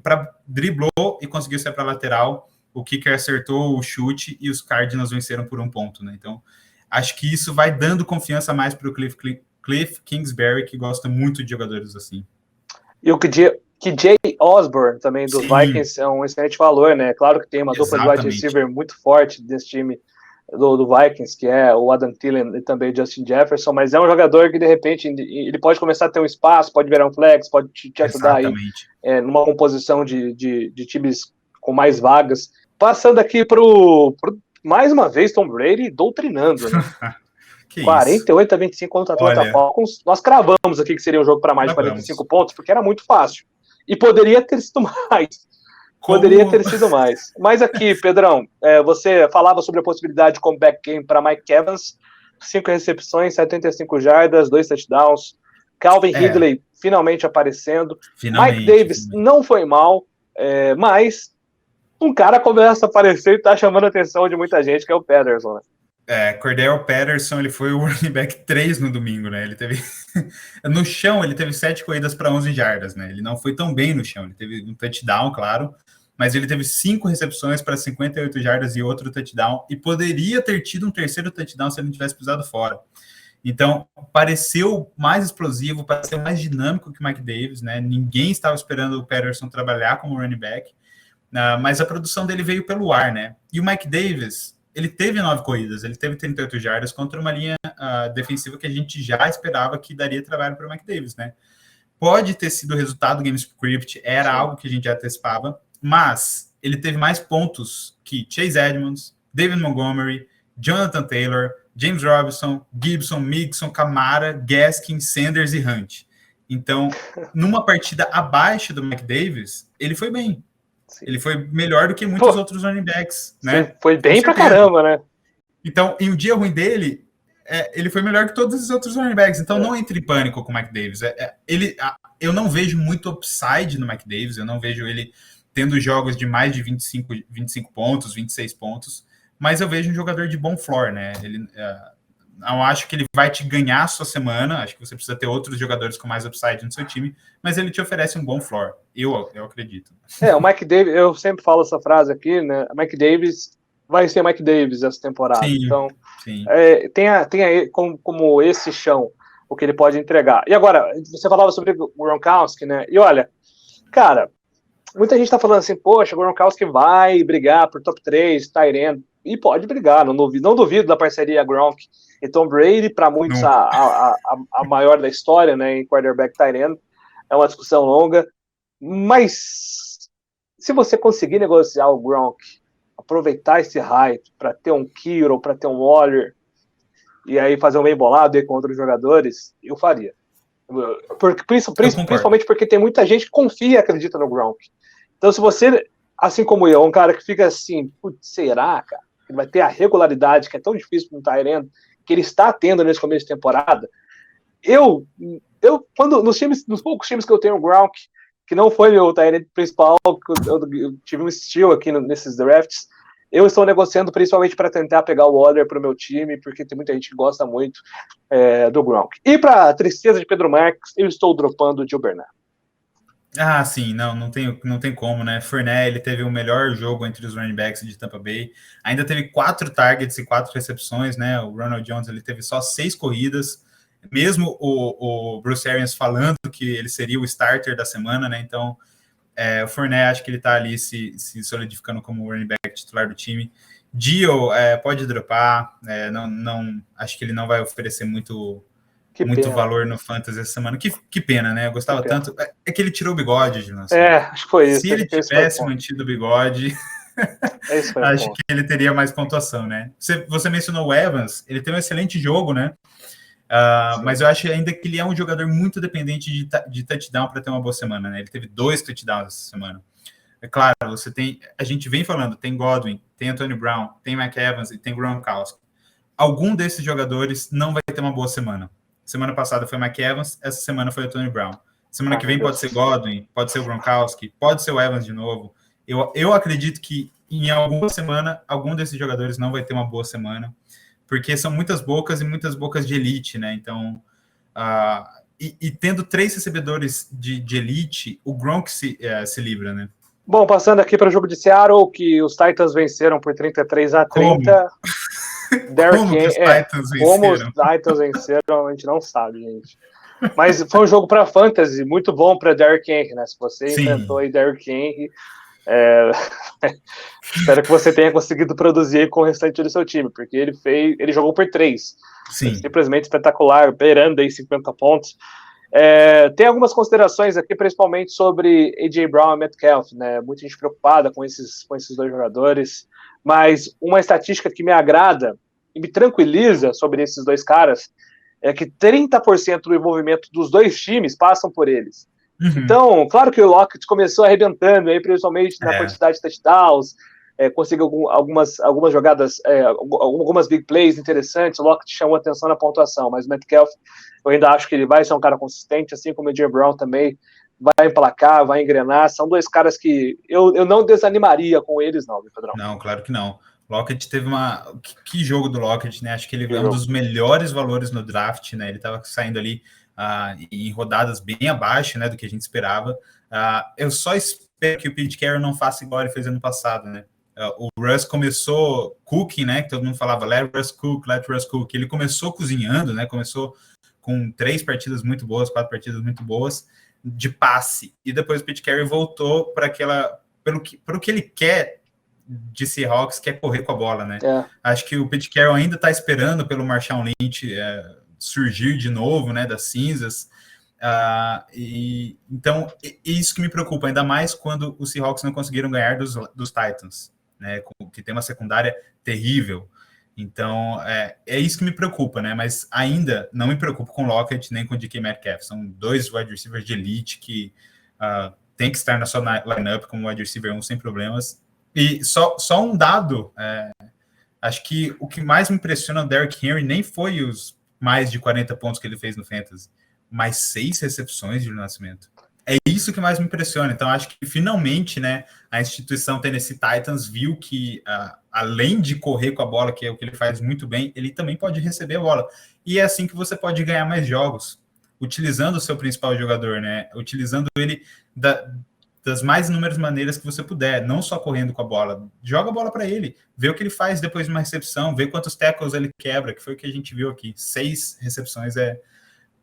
driblou e conseguiu sair para a lateral. O kicker acertou o chute e os Cardinals venceram por 1 ponto, né? Então, acho que isso vai dando confiança mais para o Cliff Kingsbury, que gosta muito de jogadores assim. E o KJ Osborne, também dos Vikings, é um excelente valor, né? Claro que tem uma dupla de wide receiver muito forte desse time do Vikings, que é o Adam Thielen e também o Justin Jefferson, mas é um jogador que, de repente, ele pode começar a ter um espaço, pode virar um flex, pode te ajudar aí numa composição de times com mais vagas. Passando aqui mais uma vez, Tom Brady doutrinando, né? 48-25 contra a Atlanta Falcons. Nós cravamos aqui que seria um jogo para mais de 45 pontos, porque era muito fácil. E poderia ter sido mais. Mas aqui, Pedrão, você falava sobre a possibilidade de comeback game para Mike Evans, 5 recepções, 75 jardas, 2 touchdowns. Calvin Ridley finalmente aparecendo. Mike Davis não foi mal, mas um cara começa a aparecer e está chamando a atenção de muita gente, que é o Patterson, né? Cordell Patterson, ele foi o running back 3 no domingo, né? Ele teve no chão, ele teve 7 corridas para 11 jardas, né? Ele não foi tão bem no chão, ele teve um touchdown, claro, mas ele teve 5 recepções para 58 jardas e outro touchdown, e poderia ter tido um terceiro touchdown se ele não tivesse pisado fora. Então, pareceu mais explosivo, pareceu mais dinâmico que o Mike Davis, né? Ninguém estava esperando o Patterson trabalhar como running back, mas a produção dele veio pelo ar, né? E o Mike Davis, ele teve 9 corridas, ele teve 38 jardas contra uma linha defensiva que a gente já esperava que daria trabalho para o Mike Davis, né? Pode ter sido o resultado do game script, era algo que a gente já antecipava, mas ele teve mais pontos que Chase Edmonds, David Montgomery, Jonathan Taylor, James Robinson, Gibson, Mixon, Kamara, Gaskin, Sanders e Hunt. Então, numa partida abaixo do Mike Davis, ele foi bem. Sim. Ele foi melhor do que muitos outros running backs, né? Foi bem pra caramba, né? Então, em um dia ruim dele, ele foi melhor que todos os outros running backs. Então, não entre em pânico com o Mike Davis. Eu não vejo muito upside no Mike Davis. Eu não vejo ele tendo jogos de mais de 25 pontos, 26 pontos. Mas eu vejo um jogador de bom floor, né? Não acho que ele vai te ganhar a sua semana. Acho que você precisa ter outros jogadores com mais upside no seu time, mas ele te oferece um bom floor. Eu acredito. O Mike Davis, eu sempre falo essa frase aqui, né? O Mike Davis vai ser Mike Davis essa temporada. Sim, então, sim. Tem aí como esse chão o que ele pode entregar. E agora, você falava sobre o Gronkowski, né? E olha, cara, muita gente tá falando assim, poxa, o Gronkowski vai brigar por top 3, tight end. E pode brigar, não duvido da parceria Gronk e Tom Brady, para muitos a maior da história, né, em quarterback tight end. É uma discussão longa, mas se você conseguir negociar o Gronk, aproveitar esse hype para ter um Kittle, para ter um Waller, e aí fazer um bem bolado aí com outros jogadores, eu faria. Principalmente porque tem muita gente que confia e acredita no Gronk. Então, se você, assim como eu, um cara que fica assim, será, cara? Ele vai ter a regularidade que é tão difícil no tight end, que ele está tendo nesse começo de temporada. Quando nos poucos times que eu tenho o Gronk, que não foi meu tight end principal, eu tive um steal aqui nesses drafts. Eu estou negociando principalmente para tentar pegar o Waller para o meu time, porque tem muita gente que gosta muito do Gronk. E para tristeza de Pedro Marques, eu estou dropando o Gio Bernard. Ah, sim, não tem como, né? Fournette, ele teve o melhor jogo entre os running backs de Tampa Bay. Ainda teve 4 targets e 4 recepções, né? O Ronald Jones, ele teve só 6 corridas. Mesmo o Bruce Arians falando que ele seria o starter da semana, né? Então, o Fournette, acho que ele tá ali se solidificando como o running back titular do time. Gio, pode dropar. Não, acho que ele não vai oferecer muito valor no Fantasy essa semana. Que pena, né? Eu gostava tanto. É que ele tirou o bigode, Jonas. Acho que foi isso. Se ele tivesse mantido o bigode, acho que ele teria mais pontuação, né? Você mencionou o Evans, ele tem um excelente jogo, né? Mas eu acho ainda que ele é um jogador muito dependente de touchdown para ter uma boa semana, né? Ele teve 2 touchdowns essa semana. É claro, a gente vem falando, tem Godwin, tem Antonio Brown, tem McEvans e tem Gronkowski. Algum desses jogadores não vai ter uma boa semana. Semana passada foi McEvans, essa semana foi o Antonio Brown. Semana que vem pode ser Godwin, pode ser o Gronkowski, pode ser o Evans de novo. Eu acredito que em alguma semana, algum desses jogadores não vai ter uma boa semana, porque são muitas bocas e muitas bocas de elite, né? Então, e tendo 3 recebedores de elite, o Gronk se livra, né? Bom, passando aqui para o jogo de Seattle, que os Titans venceram por 33-30. Como os Titans venceram, a gente não sabe, gente. Mas foi um jogo para fantasy, muito bom para Derrick Henry, né? Se você enfrentou aí Derrick Henry, espero que você tenha conseguido produzir com o restante do seu time, porque ele jogou por 3. Simplesmente espetacular, beirando aí 50 pontos. Tem algumas considerações aqui, principalmente sobre A.J. Brown e Metcalf, né? Muita gente preocupada com esses 2 jogadores, mas uma estatística que me agrada e me tranquiliza sobre esses 2 caras é que 30% do envolvimento dos 2 times passam por eles. Uhum. Então, claro que o Lockett começou arrebentando, aí, principalmente na quantidade de touchdowns, conseguiu algumas jogadas, algumas big plays interessantes. O Lockett chamou atenção na pontuação, mas o Metcalf, eu ainda acho que ele vai ser um cara consistente, assim como o A.J. Brown também vai emplacar, vai engrenar. São 2 caras que eu não desanimaria com eles, não, Pedrão. Não, claro que não. Lockett teve que jogo do Lockett, né? Acho que ele é um dos melhores valores no draft, né? Ele estava saindo ali em rodadas bem abaixo, né, do que a gente esperava. Eu só espero que o Pete Carroll não faça igual ele fez ano passado, né? O Russ começou cooking, né? Que todo mundo falava, let Russ cook. Ele começou cozinhando, né? Começou com 3 partidas muito boas, 4 partidas muito boas de passe. E depois o Pete Carroll voltou para pelo que ele quer de Seahawks, que é correr com a bola, né? Acho que o Pete Carroll ainda está esperando pelo Marshawn Lynch surgir de novo, né? Das cinzas. Então, isso que me preocupa, ainda mais quando os Seahawks não conseguiram ganhar dos Titans, né? Que tem uma secundária terrível. Então, é isso que me preocupa, né? Mas ainda não me preocupo com Lockett nem com DK Metcalf. São 2 wide receivers de elite que tem que estar na sua lineup como wide receiver 1 sem problemas. E só um dado, acho que o que mais me impressiona no Derrick Henry nem foi os mais de 40 pontos que ele fez no Fantasy, mas 6 recepções de nascimento. É isso que mais me impressiona. Então, acho que finalmente, né, a instituição Tennessee Titans viu que, além de correr com a bola, que é o que ele faz muito bem, ele também pode receber a bola. E é assim que você pode ganhar mais jogos, utilizando o seu principal jogador, né? Utilizando ele das mais inúmeras maneiras que você puder, não só correndo com a bola. Joga a bola para ele, vê o que ele faz depois de uma recepção, vê quantos tackles ele quebra, que foi o que a gente viu aqui. 6 recepções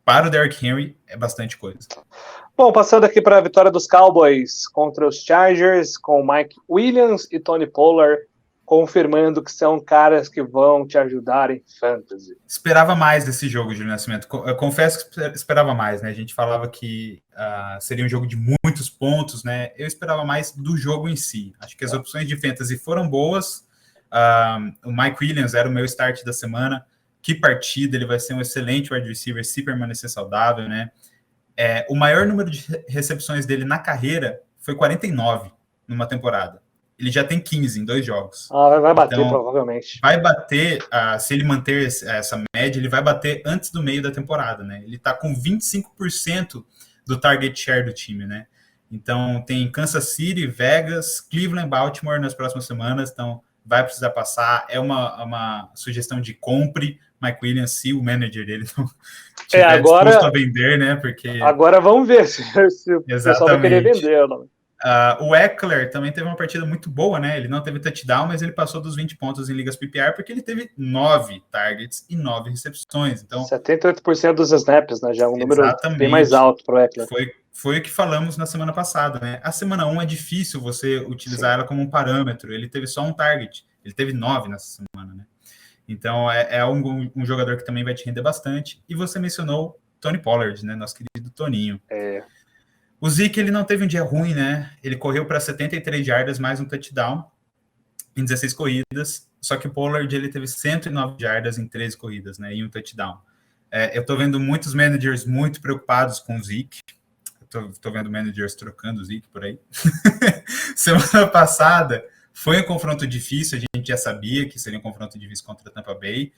para o Derrick Henry é bastante coisa. Bom, passando aqui para a vitória dos Cowboys contra os Chargers, com Mike Williams e Tony Pollard, confirmando que são caras que vão te ajudar em fantasy. Esperava mais desse jogo de Nascimento. Eu confesso que esperava mais, né? A gente falava que seria um jogo de muitos pontos, né? Eu esperava mais do jogo em si. Acho que as opções de fantasy foram boas. O Mike Williams era o meu start da semana. Que partida, ele vai ser um excelente wide receiver se permanecer saudável, né? O maior número de recepções dele na carreira foi 49 numa temporada. Ele já tem 15 em 2 jogos. Vai bater, então, provavelmente. Vai bater, se ele manter essa média, ele vai bater antes do meio da temporada, né? Ele tá com 25% do target share do time, né? Então, tem Kansas City, Vegas, Cleveland, Baltimore nas próximas semanas, então vai precisar passar. É uma sugestão de compre Mike Williams se o manager dele não estiver disposto a vender, né? Porque agora vamos ver se o pessoal vai querer vender ou não. O Eckler também teve uma partida muito boa, né? Ele não teve touchdown, mas ele passou dos 20 pontos em ligas PPR porque ele teve 9 targets e 9 recepções. Então, 78% dos snaps, né? Já é um número bem mais alto para o Eckler. Foi o que falamos na semana passada, né? A semana 1 é difícil você utilizar ela como um parâmetro. Ele teve só um target. Ele teve 9 nessa semana, né? Então, é um jogador que também vai te render bastante. E você mencionou Tony Pollard, né? Nosso querido Toninho. O Zeke, ele não teve um dia ruim, né? Ele correu para 73 jardas, mais um touchdown em 16 corridas. Só que o Pollard, ele teve 109 jardas em 13 corridas, né? E um touchdown. Eu tô vendo muitos managers muito preocupados com o Zeke. Tô vendo managers trocando o Zeke por aí. Semana passada foi um confronto difícil, a gente já sabia que seria um confronto difícil contra a Tampa Bay.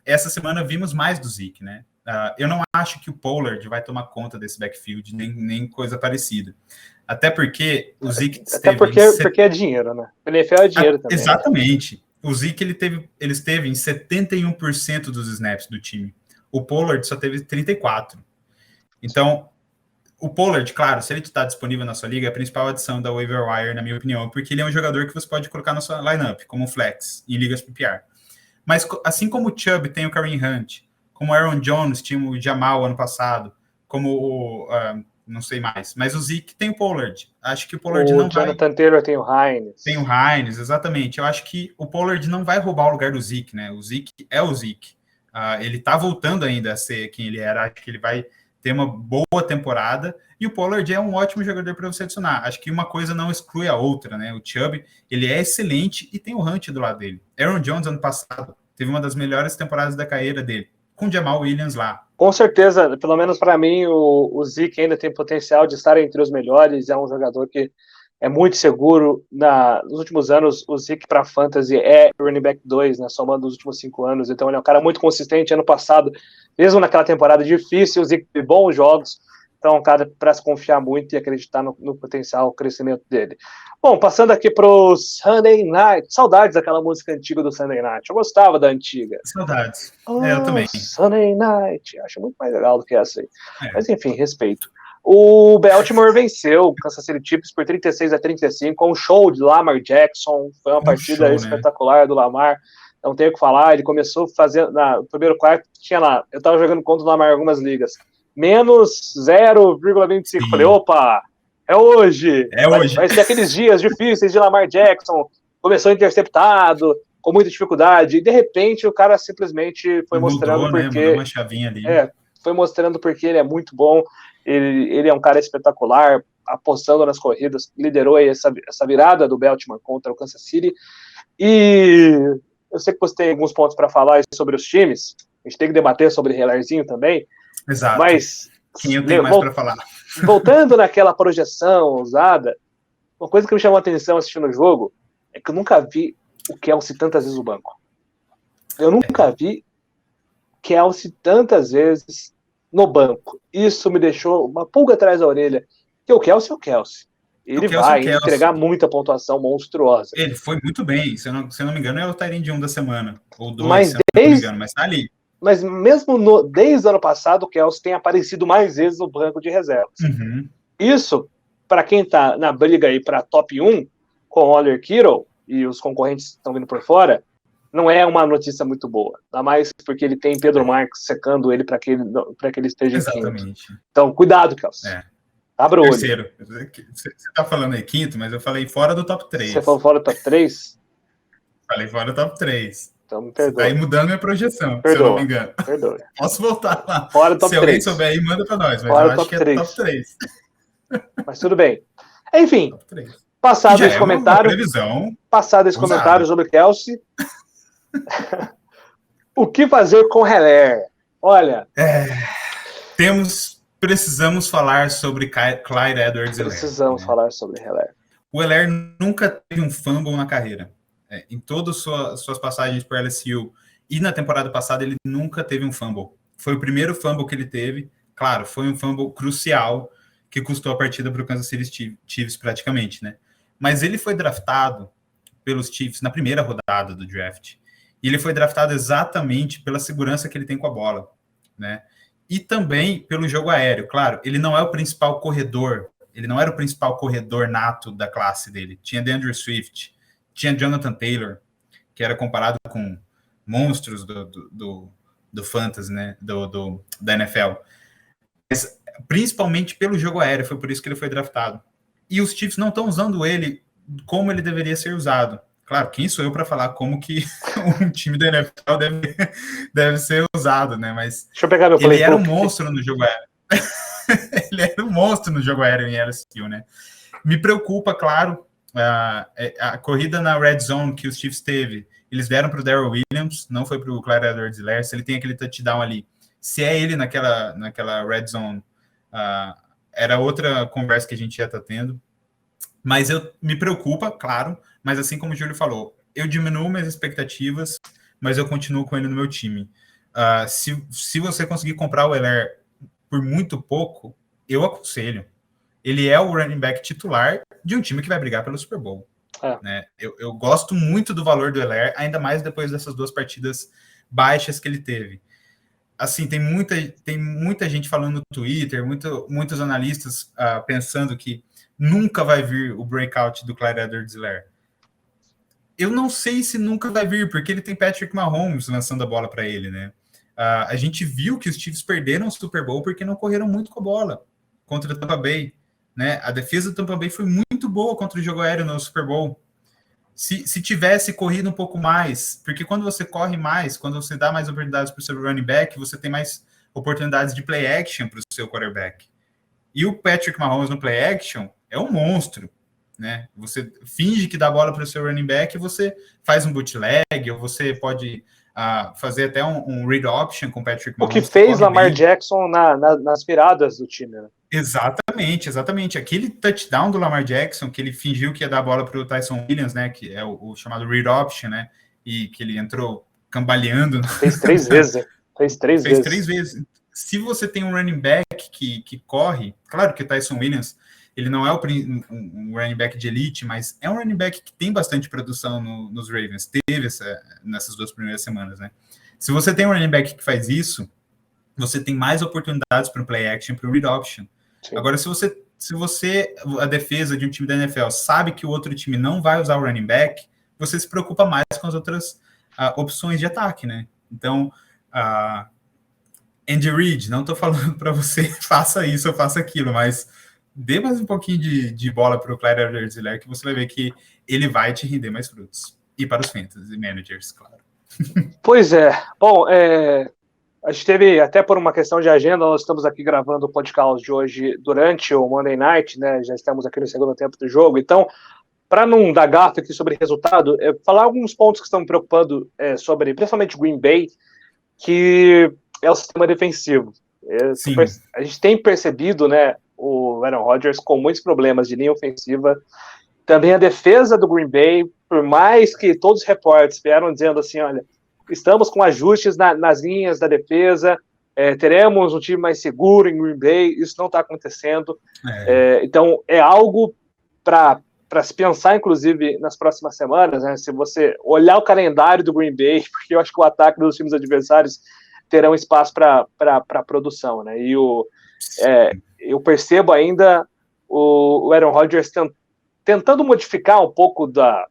Essa semana vimos mais do Zeke, né? Eu não acho que o Pollard vai tomar conta desse backfield, nem coisa parecida. Até porque o Zeke... porque é dinheiro, né? O NFL é dinheiro também. Exatamente. O Zeke, ele esteve em 71% dos snaps do time. O Pollard só teve 34%. Então, o Pollard, claro, se ele está disponível na sua liga, é a principal adição da waiver wire, na minha opinião, porque ele é um jogador que você pode colocar na sua lineup, como flex, em ligas PPR. Mas assim como o Chubb tem o Kareem Hunt, como o Aaron Jones tinha o Jamal ano passado, como o... não sei mais, mas o Zeke tem o Pollard. Acho que o Pollard não vai... O Jonathan Taylor tem o Hines. Tem o Hines, exatamente. Eu acho que o Pollard não vai roubar o lugar do Zeke, né? O Zeke é o Zeke. Ele tá voltando ainda a ser quem ele era. Acho que ele vai ter uma boa temporada. E o Pollard é um ótimo jogador para você adicionar. Acho que uma coisa não exclui a outra, né? O Chubb, ele é excelente e tem o Hunt do lado dele. Aaron Jones, ano passado, teve uma das melhores temporadas da carreira dele, com o Jamal Williams lá. Com certeza, pelo menos para mim, o Zeke ainda tem potencial de estar entre os melhores. É um jogador que é muito seguro. Nos últimos anos, o Zeke para Fantasy é running back 2, né, somando os últimos 5 anos. Então, ele é um cara muito consistente. Ano passado, mesmo naquela temporada difícil, o Zeke teve bons jogos. Então, é um cara para se confiar muito e acreditar no potencial crescimento dele. Bom, passando aqui para o Sunday Night. Saudades daquela música antiga do Sunday Night. Eu gostava da antiga. Saudades. Eu também. Sunday Night. Acho muito mais legal do que essa aí. Mas, enfim, respeito. O Baltimore venceu o Kansas City Chiefs por 36-35, com um show de Lamar Jackson. Foi uma partida espetacular, né, do Lamar. Não tenho o que falar. Ele começou fazendo... No primeiro quarto, tinha lá... Eu estava jogando contra o Lamar em algumas ligas. Menos 0,25. Falei, opa, é hoje. Vai ser aqueles dias difíceis de Lamar Jackson. Começou interceptado, com muita dificuldade. E, de repente, o cara simplesmente foi mostrando porque... Mudou uma chavinha ali. Foi mostrando porque ele é muito bom. Ele é um cara espetacular, apostando nas corridas. Liderou aí essa virada do Baltimore contra o Kansas City. E eu sei que você tem alguns pontos para falar sobre os times. A gente tem que debater sobre Hellerzinho também. Exato. Mas quem eu tenho mais para falar? Voltando naquela projeção usada, uma coisa que me chamou a atenção assistindo o jogo é que eu nunca vi o Kelce tantas vezes no banco. Eu nunca vi Kelce tantas vezes no banco. Isso me deixou uma pulga atrás da orelha. Porque o Kelce é o Kelce. Ele vai entregar muita pontuação monstruosa. Ele foi muito bem. Se eu não me engano, é o Tyrande 1 da semana. Ou 2, mas se eu não me engano, mas tá ali. Mas mesmo desde o ano passado, o Kelce tem aparecido mais vezes no banco de reservas. Uhum. Isso, para quem está na briga aí para top 1, com o Oliver Kittle e os concorrentes estão vindo por fora, não é uma notícia muito boa. Ainda mais porque ele tem Pedro Marques secando ele para que ele esteja em quinto. Então, cuidado, Kelce. Abra o olho. Terceiro. Você está falando aí quinto, mas eu falei fora do top 3. Você falou fora do top 3? Falei fora do top 3. Então me perdoa. Tá aí mudando minha projeção, se eu não me engano. Perdoa. Posso voltar lá. Fora do top 3. Se alguém souber aí, manda para nós. Mas fora eu acho que é top 3. Mas tudo bem. Enfim, passado esse comentário. Passado esse comentário sobre o Kelce. O que fazer com Heller? Olha. Precisamos falar sobre Clyde Edwards-Helaire. Precisamos falar sobre Heller. O Helaire nunca teve um fumble na carreira. Em todas suas passagens por LSU e na temporada passada ele nunca teve um fumble. Foi o primeiro fumble que ele teve. Claro, foi um fumble crucial que custou a partida para o Kansas City Chiefs praticamente, né? Mas ele foi draftado pelos Chiefs na primeira rodada do draft. E ele foi draftado exatamente pela segurança que ele tem com a bola, né? E também pelo jogo aéreo. Claro, ele não é o principal corredor, ele não era o principal corredor nato da classe dele. Tinha DeAndre Swift, tinha Jonathan Taylor, que era comparado com monstros do fantasy, né? Da NFL. Mas, principalmente pelo jogo aéreo, foi por isso que ele foi draftado. E os Chiefs não estão usando ele como ele deveria ser usado. Claro, quem sou eu para falar como que um time da NFL deve ser usado, né? Mas deixa eu pegar meu ele era um monstro no jogo aéreo. Ele era um monstro no jogo aéreo em LSU, né? Me preocupa, claro, a corrida na red zone que os Chiefs teve. Eles deram para o Darrell Williams, não foi para o Clyde Edwards-Helaire. Se ele tem aquele touchdown ali, se é ele naquela red zone, era outra conversa que a gente ia estar tendo. Mas me preocupa, claro, mas assim como o Júlio falou, eu diminuo minhas expectativas, mas eu continuo com ele no meu time. Se você conseguir comprar o Helaire por muito pouco, eu aconselho. Ele é o running back titular de um time que vai brigar pelo Super Bowl. Né? Eu gosto muito do valor do Helaire, ainda mais depois dessas 2 partidas baixas que ele teve. Assim, tem muita gente falando no Twitter, muitos analistas pensando que nunca vai vir o breakout do Clyde Edwards-Helaire. Eu não sei se nunca vai vir, porque ele tem Patrick Mahomes lançando a bola para ele, né? A gente viu que os Chiefs perderam o Super Bowl porque não correram muito com a bola contra o Tampa Bay, né? A defesa do Tampa Bay foi muito boa contra o jogo aéreo no Super Bowl. Se tivesse corrido um pouco mais, porque quando você corre mais, quando você dá mais oportunidades para o seu running back, você tem mais oportunidades de play action para o seu quarterback. E o Patrick Mahomes no play action é um monstro, né? Você finge que dá a bola para o seu running back, você faz um bootleg, ou você pode fazer até um read option com o Patrick Mahomes. O que fez Lamar Jackson nas viradas do time, né? Exatamente. Aquele touchdown do Lamar Jackson, que ele fingiu que ia dar a bola para o Tyson Williams, né? Que é o chamado read option, né? E que ele entrou cambaleando. Fez 3 vezes. Fez 3 vezes. Se você tem um running back que corre, claro que o Tyson Williams, ele não é um running back de elite, mas é um running back que tem bastante produção nos Ravens. Teve nessas 2 primeiras semanas, né? Se você tem um running back que faz isso, você tem mais oportunidades para o play action, para o read option. Sim. Agora, se você, a defesa de um time da NFL, sabe que o outro time não vai usar o running back, você se preocupa mais com as outras opções de ataque, né? Então, Andy Reid, não estou falando para você faça isso ou faça aquilo, mas dê mais um pouquinho de bola para o Clyde Edwards-Helaire que você vai ver que ele vai te render mais frutos. E para os fantasy managers, claro. Pois é. Bom, a gente teve, até por uma questão de agenda, nós estamos aqui gravando o podcast de hoje durante o Monday Night, né? Já estamos aqui no segundo tempo do jogo. Então, para não dar gato aqui sobre resultado, falar alguns pontos que estão me preocupando sobre, principalmente Green Bay, que é o sistema defensivo. A gente tem percebido, né, o Aaron Rodgers com muitos problemas de linha ofensiva. Também a defesa do Green Bay, por mais que todos os reportes vieram dizendo assim, olha, estamos com ajustes nas linhas da defesa, teremos um time mais seguro em Green Bay, isso não está acontecendo. Então, é algo para se pensar, inclusive, nas próximas semanas, né? Se você olhar o calendário do Green Bay, porque eu acho que o ataque dos times adversários terão espaço para produção, né? E eu percebo ainda o Aaron Rodgers tentando modificar um pouco da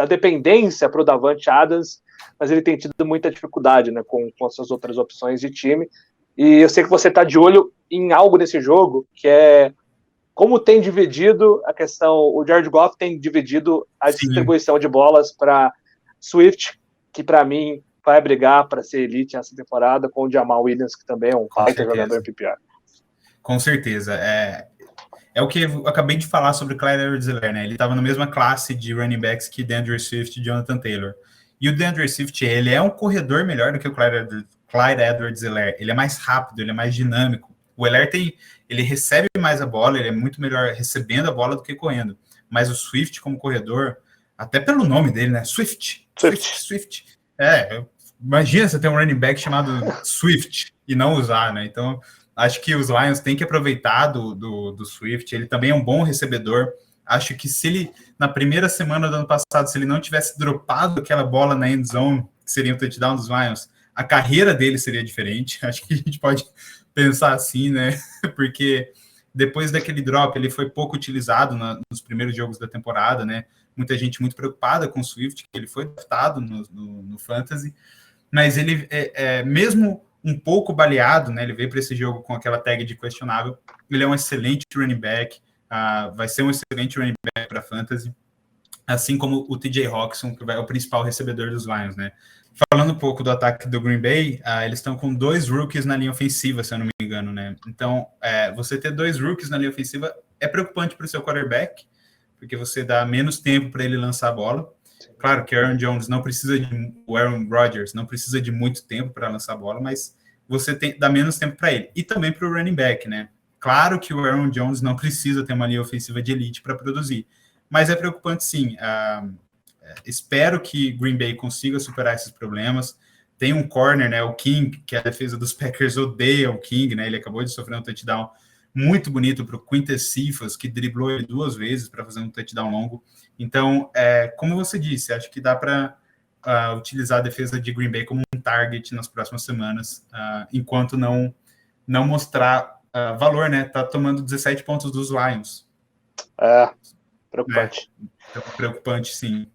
dependência para o Davante Adams, mas ele tem tido muita dificuldade, né, com as suas outras opções de time. E eu sei que você está de olho em algo nesse jogo, que é como tem dividido a questão, o Jared Goff tem dividido a distribuição de bolas para Swift, que para mim vai brigar para ser elite nessa temporada, com o Jamal Williams, que também é um baita jogador PPR. Com certeza. É o que eu acabei de falar sobre o Clyde Edwards-Helaire, né? Ele estava na mesma classe de running backs que DeAndre Swift e Jonathan Taylor. E o DeAndre Swift, ele é um corredor melhor do que o Clyde Edwards-Helaire. Ele é mais rápido, ele é mais dinâmico. O Helaire ele recebe mais a bola, ele é muito melhor recebendo a bola do que correndo. Mas o Swift, como corredor, até pelo nome dele, né? Swift. Imagina você ter um running back chamado Swift. e não usar, né? Então, acho que os Lions têm que aproveitar do Swift, ele também é um bom recebedor. Acho que se ele, na primeira semana do ano passado, se ele não tivesse dropado aquela bola na end zone, que seria o touchdown dos Lions, a carreira dele seria diferente. Acho que a gente pode pensar assim, né? Porque depois daquele drop, ele foi pouco utilizado nos primeiros jogos da temporada, né? Muita gente muito preocupada com o Swift, que ele foi draftado no Fantasy, mas ele, mesmo um pouco baleado, né? Ele veio para esse jogo com aquela tag de questionável. Ele é um excelente running back, vai ser um excelente running back para Fantasy, assim como o TJ Hawkinson, que é o principal recebedor dos Lions, né? Falando um pouco do ataque do Green Bay, eles estão com 2 rookies na linha ofensiva, se eu não me engano, né? Então, você ter 2 rookies na linha ofensiva é preocupante para o seu quarterback, porque você dá menos tempo para ele lançar a bola. Claro que o Aaron Rodgers não precisa de muito tempo para lançar a bola, mas você dá menos tempo para ele. E também para o running back, né? Claro que o Aaron Jones não precisa ter uma linha ofensiva de elite para produzir, mas é preocupante sim. Espero que Green Bay consiga superar esses problemas. Tem um corner, né, o King, que a defesa dos Packers odeia o King, né? Ele acabou de sofrer um touchdown muito bonito para o Quintez Cephas, que driblou ele 2 vezes para fazer um touchdown longo. Então, como você disse, acho que dá para utilizar a defesa de Green Bay como um target nas próximas semanas, enquanto não mostrar valor, né? Tá tomando 17 pontos dos Lions. Preocupante. Preocupante, sim.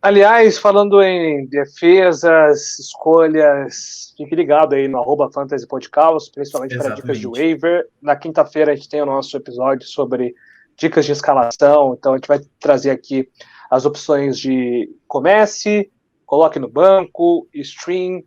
Aliás, falando em defesas, escolhas, fique ligado aí no @fantasypodcast, principalmente para dicas de waiver. Na quinta-feira a gente tem o nosso episódio sobre dicas de escalação, então a gente vai trazer aqui as opções de comece, coloque no banco, stream,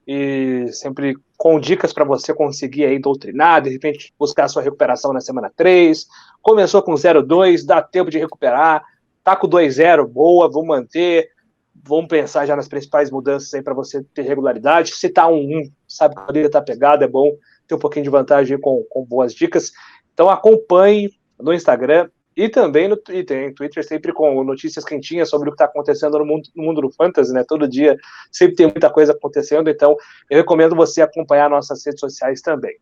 e sempre com dicas para você conseguir aí doutrinar, de repente buscar a sua recuperação na semana 3, começou com 0-2, dá tempo de recuperar, tá com 2-0, boa, vamos manter, vamos pensar já nas principais mudanças aí para você ter regularidade. Se tá 1-1, sabe que a liga tá pegada, é bom ter um pouquinho de vantagem com boas dicas. Então acompanhe no Instagram e também no Twitter, sempre com notícias quentinhas sobre o que está acontecendo no mundo do Fantasy, né? Todo dia sempre tem muita coisa acontecendo, então eu recomendo você acompanhar nossas redes sociais também.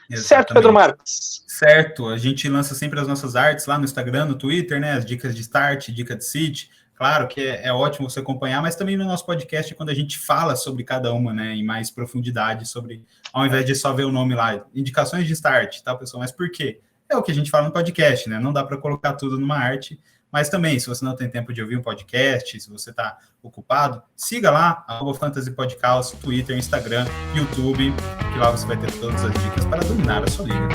Exatamente. Certo, Pedro Marques? Certo, a gente lança sempre as nossas artes lá no Instagram, no Twitter, né? As dicas de start, dica de sit. Claro que é ótimo você acompanhar, mas também no nosso podcast, quando a gente fala sobre cada uma, né? Em mais profundidade, sobre, ao invés de só ver o nome lá, indicações de start, tá, pessoal? Mas por quê? É o que a gente fala no podcast, né? Não dá para colocar tudo numa arte, mas também, se você não tem tempo de ouvir um podcast, se você está ocupado, siga lá, @fantasypodcast, Twitter, Instagram, YouTube, que lá você vai ter todas as dicas para dominar a sua liga.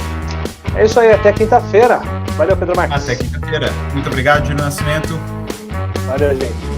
É isso aí, até quinta-feira. Valeu, Pedro Marques. Até quinta-feira. Muito obrigado, Júlio Nascimento. Valeu, gente.